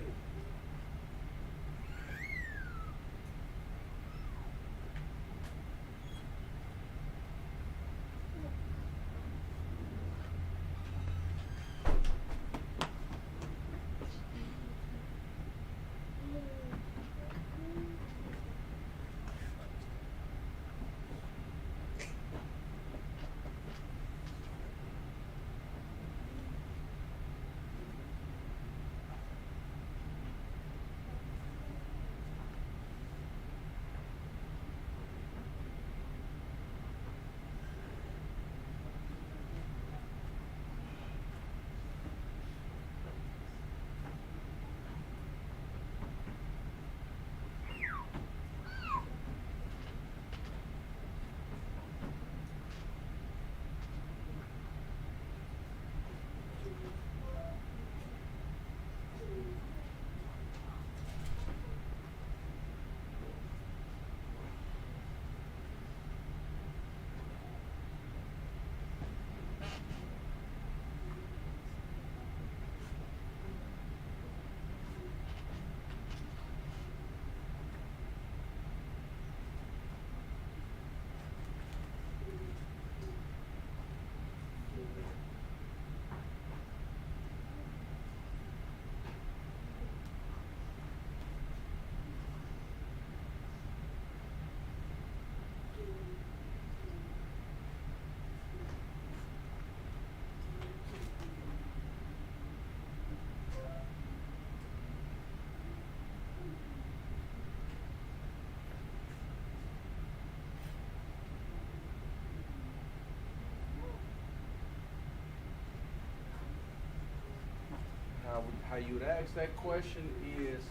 how you would ask that question is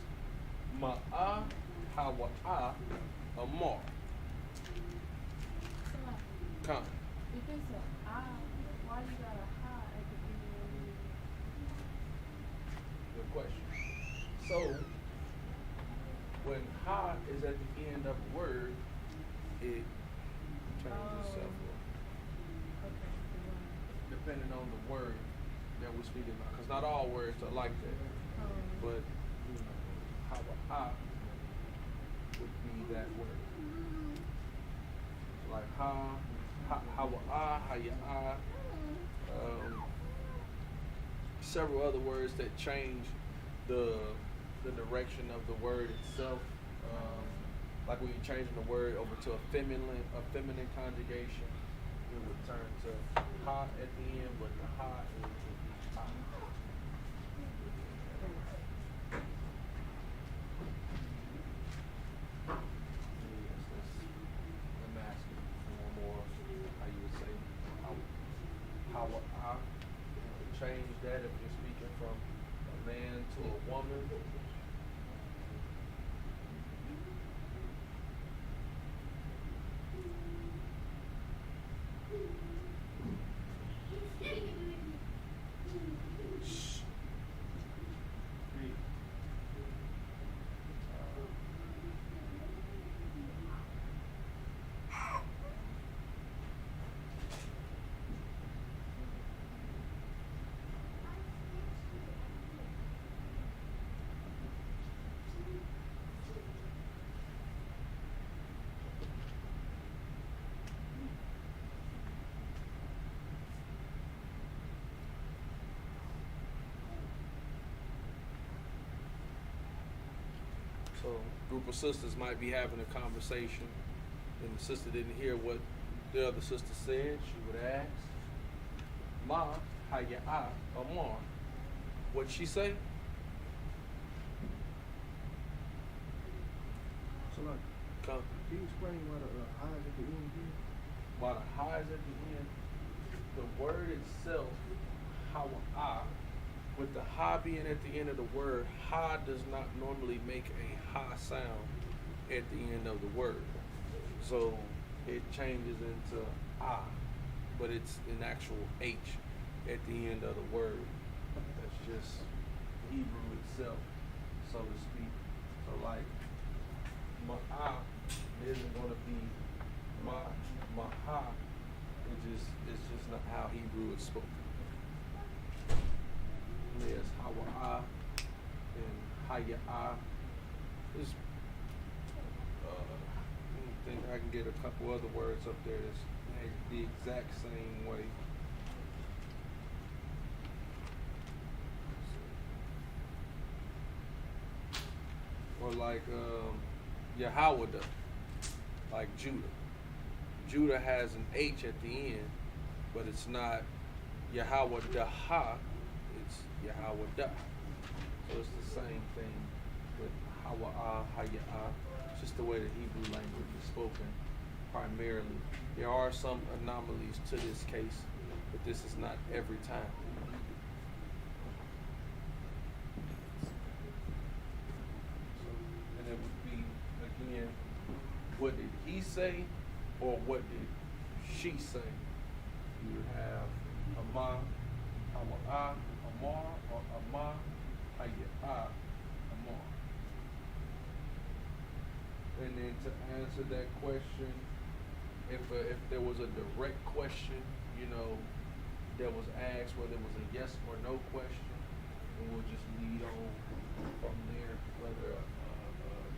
Ma'a Hawa'a Amar. So like, Come. if it's a I, why you got a ha at the beginning? Good question. So when ha is at the end of a word, it turns itself up. Okay. Depending on the word that we're speaking about. Because not all words are like that. But you know, Hawa'a would be that word. Like Hawa'a, Haya'a, several other words that change the direction of the word itself. Like when you're changing the word over to a feminine conjugation, it would turn to ha at the end, but the ha is ha. I'm asking for more, how you would say, how I change that if you're speaking from a man to a woman. So a group of sisters might be having a conversation, and the sister didn't hear what the other sister said. She would ask, Ma, Haya'a, Amar. What'd she say? So like, Come. can you explain why the I is at the end here? While the ha is at the end, the word itself, Hawa'a, with the ha being at the end of the word, ha does not normally make a ha sound at the end of the word. So it changes into ah, but it's an actual H at the end of the word. That's just Hebrew itself, so to speak. So like ma'ah isn't gonna be maha. It's just not how Hebrew is spoken. There's hawa'a and haya'a. I think I can get a couple other words up there that's the exact same way. Or like Yahawada, like Judah. Judah has an H at the end, but it's not Yahawadaha, it's Yahawada. So it's the same thing with Hawa'a, Haya'a. It's just the way the Hebrew language is spoken primarily. There are some anomalies to this case, but this is not every time. And it would be, again, what did he say or what did she say? You would have Ama, Hawa'a, Amar, or Ama, Haya'a, Amar. And then to answer that question, if there was a direct question, you know, that was asked, whether it was a yes or no question, and we'll just lead on from there, whether a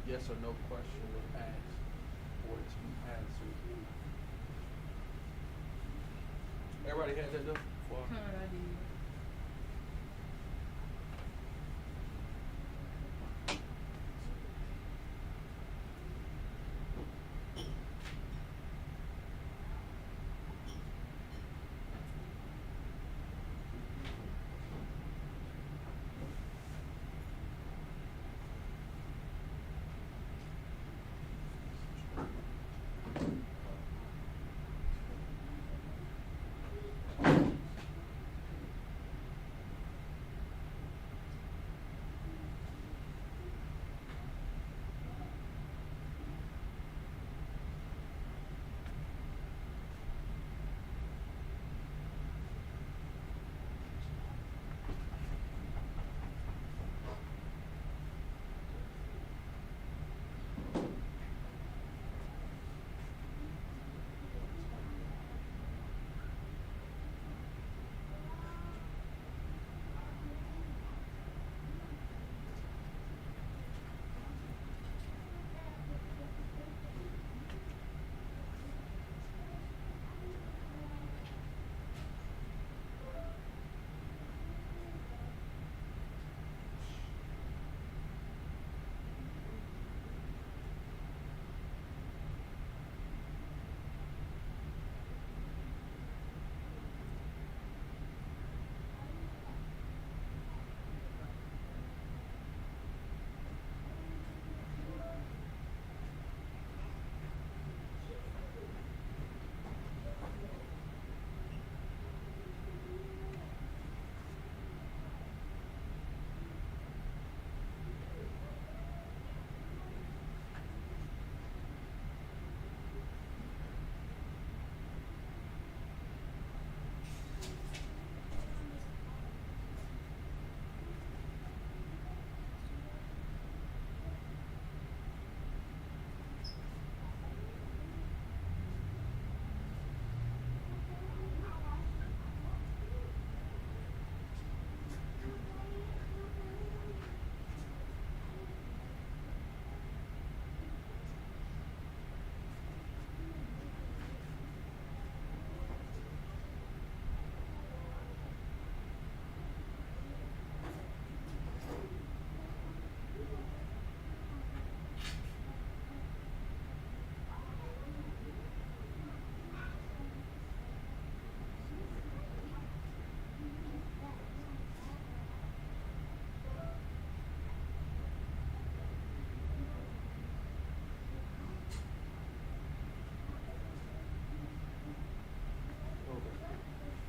yes or no question was asked or to be answered. Everybody had that done before? I did.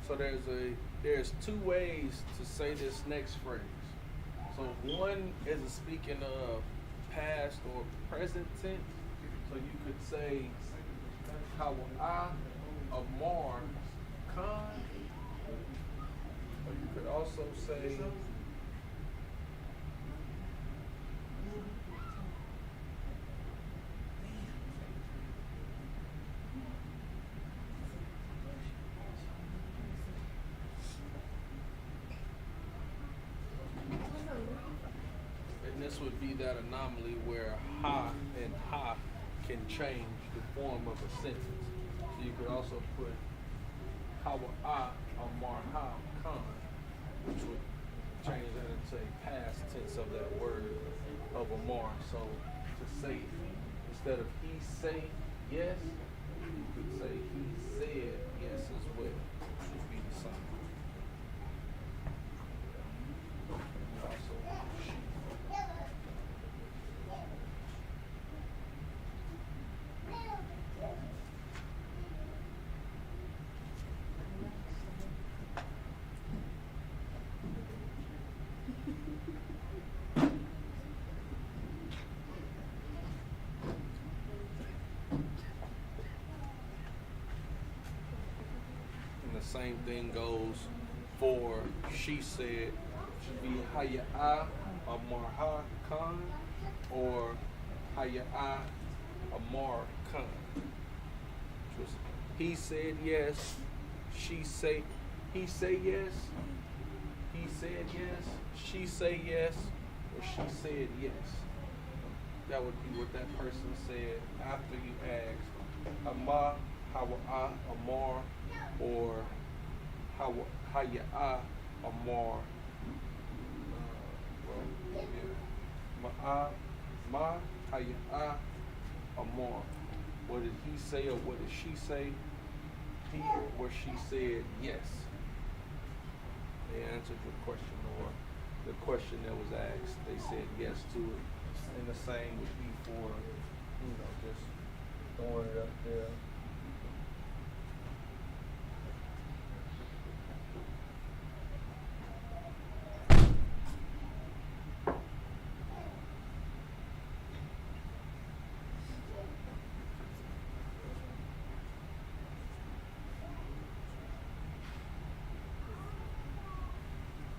So there's two ways to say this next phrase. So one is speaking of past or present tense. So you could say Hawa'a Amar Khan. Or you could also say and this would be that anomaly where ha and ha can change the form of a sentence. So you could also put Hawa'a Amar Ha Khan, which would change that into a past tense of that word of Amar. So to say, instead of he say yes, you could say he said yes as well. Should be the same. Also, she. And the same thing goes for she said, should be Haya'a Amarha Khan or Haya'a Amar Khan. Which was he said yes, she say, he say yes, he said yes, she say yes, or she said yes. That would be what that person said after you asked Ama, Hawa'a, Amar, or Haya'a, Amar. Ma'a, Ma, Haya'a, Amar. What did he say or what did she say? He or she said yes. They answered your question, or the question that was asked, they said yes to it. And the same would be for, just throwing it up there.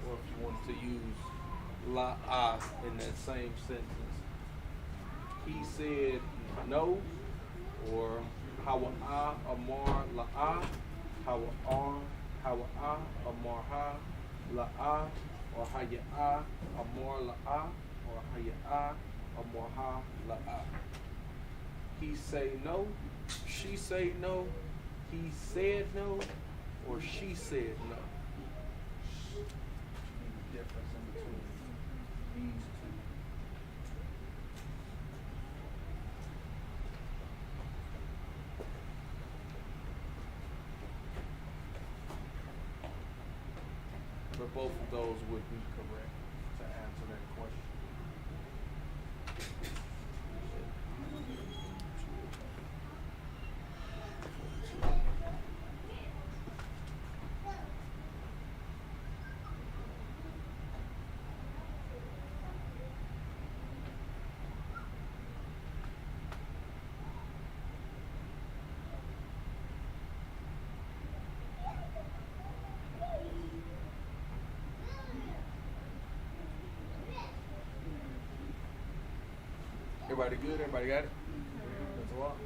Or if you wanted to use la'a in that same sentence. He said no, or Hawa'a Amar la'a, Hawa'a Amarha la'a, or Haya'a Amar la'a, or Haya'a Amarha la'a. He say no, she say no, he said no, or she said no. The difference in between these two. But both of those would be correct to answer that question. Everybody good? Everybody got it? That's a lot.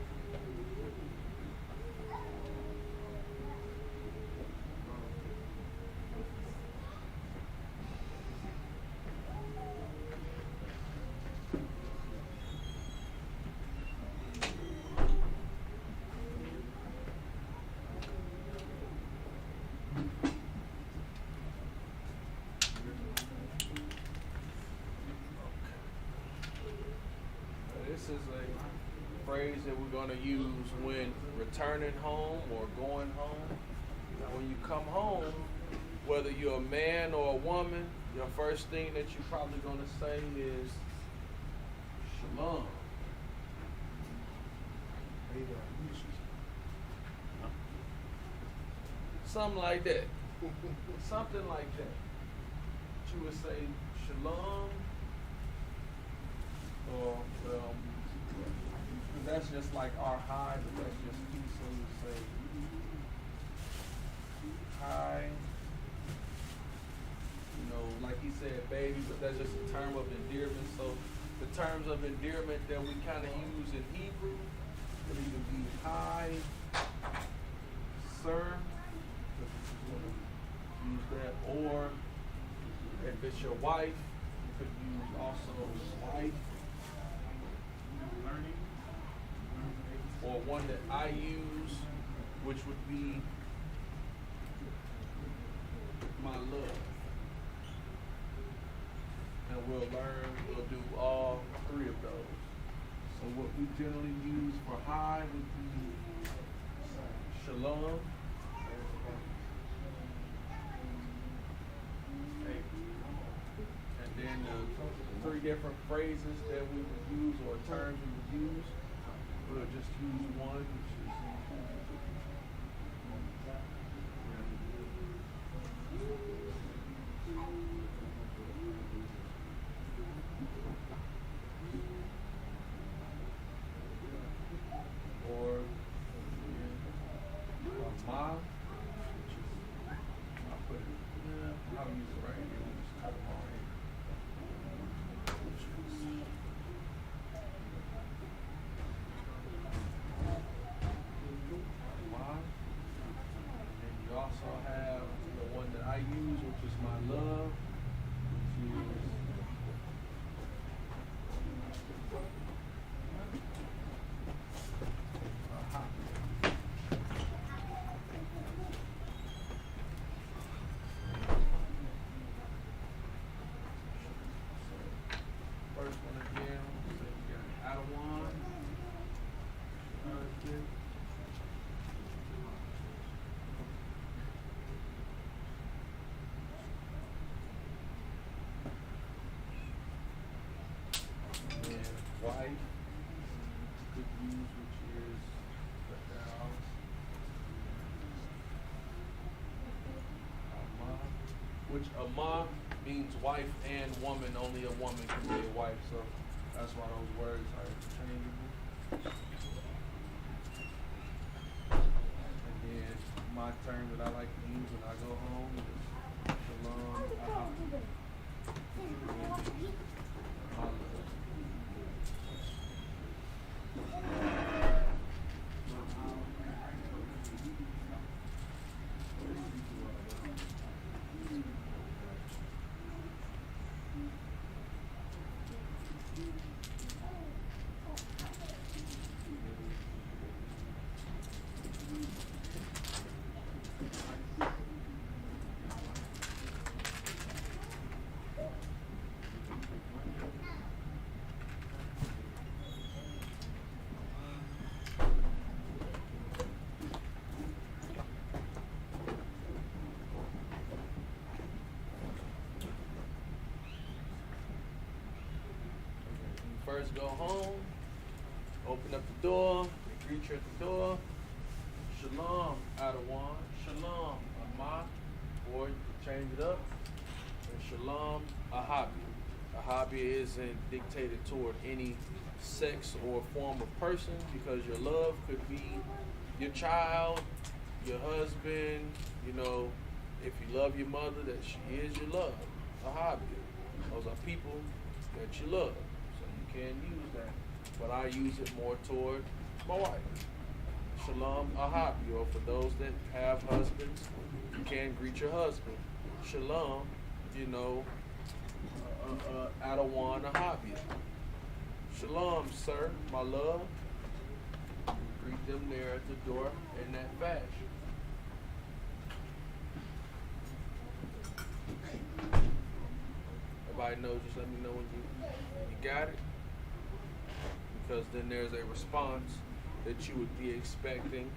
This is a phrase that we're going to use when returning home or going home. Now, when you come home, whether you're a man or a woman, your first thing that you're probably going to say is Shalom. Something like that. Something like that. You would say shalom, or that's just like our hi, but that's just peace. So you say hi. You know, like he said, baby, but that's just a term of endearment. So the terms of endearment that we kind of use in Hebrew could either be hi, sir, use that, or if it's your wife, you could use also wife, learning, or one that I use, which would be my love. And we'll do all three of those. So what we generally use for hi would be shalom. And then the three different phrases that we would use, or terms we would use, we'll just use one, which is or ma, which is, I'll put it, I'll use it right here. We'll just cut them all in. Which is ma. And then you also have the one that I use, which is my love, which is first one again, so we got Adawan, husband. And wife could use, which is Qadash. Which Ama means wife and woman. Only a woman can be a wife, so that's why those words are interchangeable. And then my term that I like to use when I go home is shalom. My love. First go home, open up the door, they greet you at the door. Shalom, Adawan. Shalom, Ama. Or you can change it up. And Shalom, Ahabi. Ahabi isn't dictated toward any sex or form of person, because your love could be your child, your husband, you know, if you love your mother, that she is your love. Ahabi. Those are people that you love. Can use that, but I use it more toward my wife. Shalom Ahabi, or for those that have husbands, you can greet your husband. Shalom, you know, Adawan Ahabi. Shalom, sir, my love. Greet them there at the door in that fashion. Everybody knows, just let me know when you got it. Because then there's a response that you would be expecting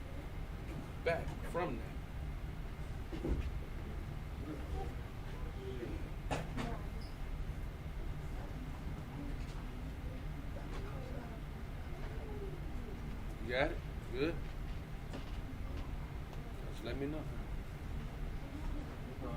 back from that. You got it? Good? Just let me know.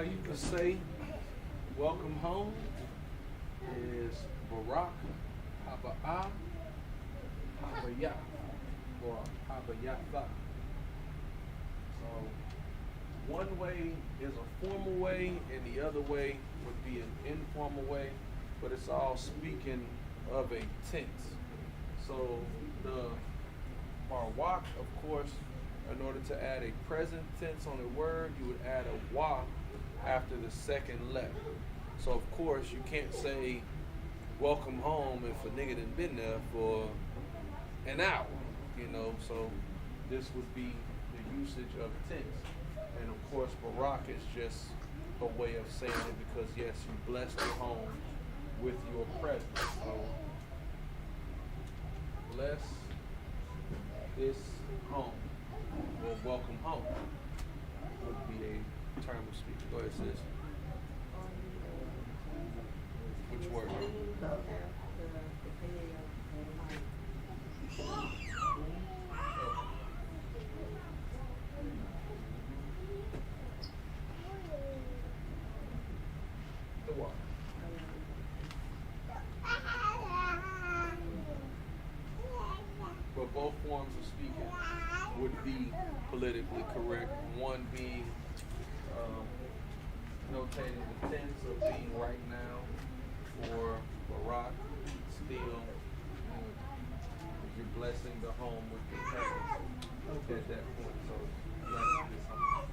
how you can say welcome home is Barak Haba'ah Habayah or Habayatha. So one way is a formal way and the other way would be an informal way, but it's all speaking of a tense. So the Barak, of course, in order to add a present tense on a word, you would add a wa after the second letter. So of course you can't say welcome home if a nigga done been there for an hour, you know. So this would be the usage of tense. And of course Barak is just a way of saying it because yes, you blessed your home with your presence. So bless this home or welcome home would be a term of speaking. Go ahead, sis. Which word? The what? But both forms of speaking would be politically correct. One being notating the tense of being right now, for Barak, still you're blessing the home with your presence at that point. So blessing this home.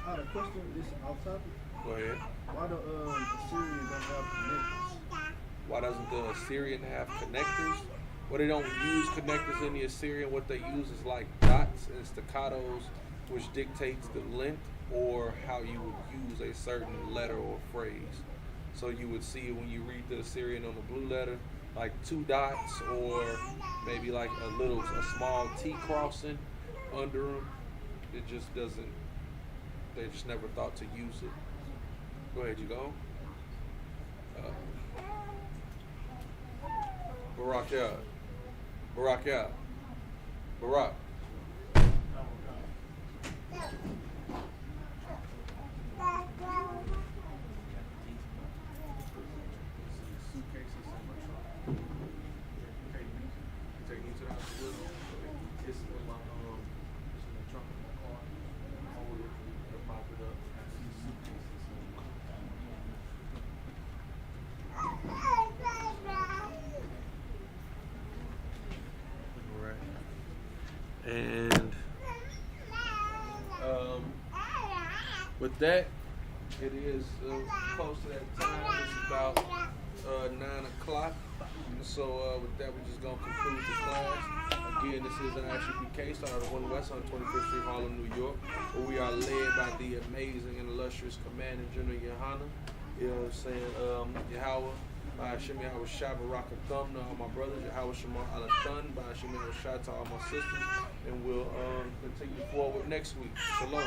I had a question. This off topic. Go ahead. Why the Assyrian don't have connectors? Why doesn't the Assyrian have connectors? Well, they don't use connectors in the Assyrian. What they use is like dots and staccatos, which dictates the length or how you would use a certain letter or phrase. So you would see when you read the Assyrian on the blue letter, like 2 dots or maybe like a small T crossing under them. It just doesn't, they just never thought to use it. Go ahead, you go. Barak, Barak, Barak. And with that, it is close to that time. It's about 9 o'clock. And so with that, we're just going to conclude the class. Again, this is an Isupk, started at 1 West on 25th Street, Harlem, New York, where we are led by the amazing and illustrious Commanding General Yohana. You know what I'm saying? Yahweh. By Hashem Yahweh Shai Barakathum to all my brothers, Yahweh Shema Alathan, by Hashem Yahweh Shai to all my sisters, and we'll continue forward next week. Shalom.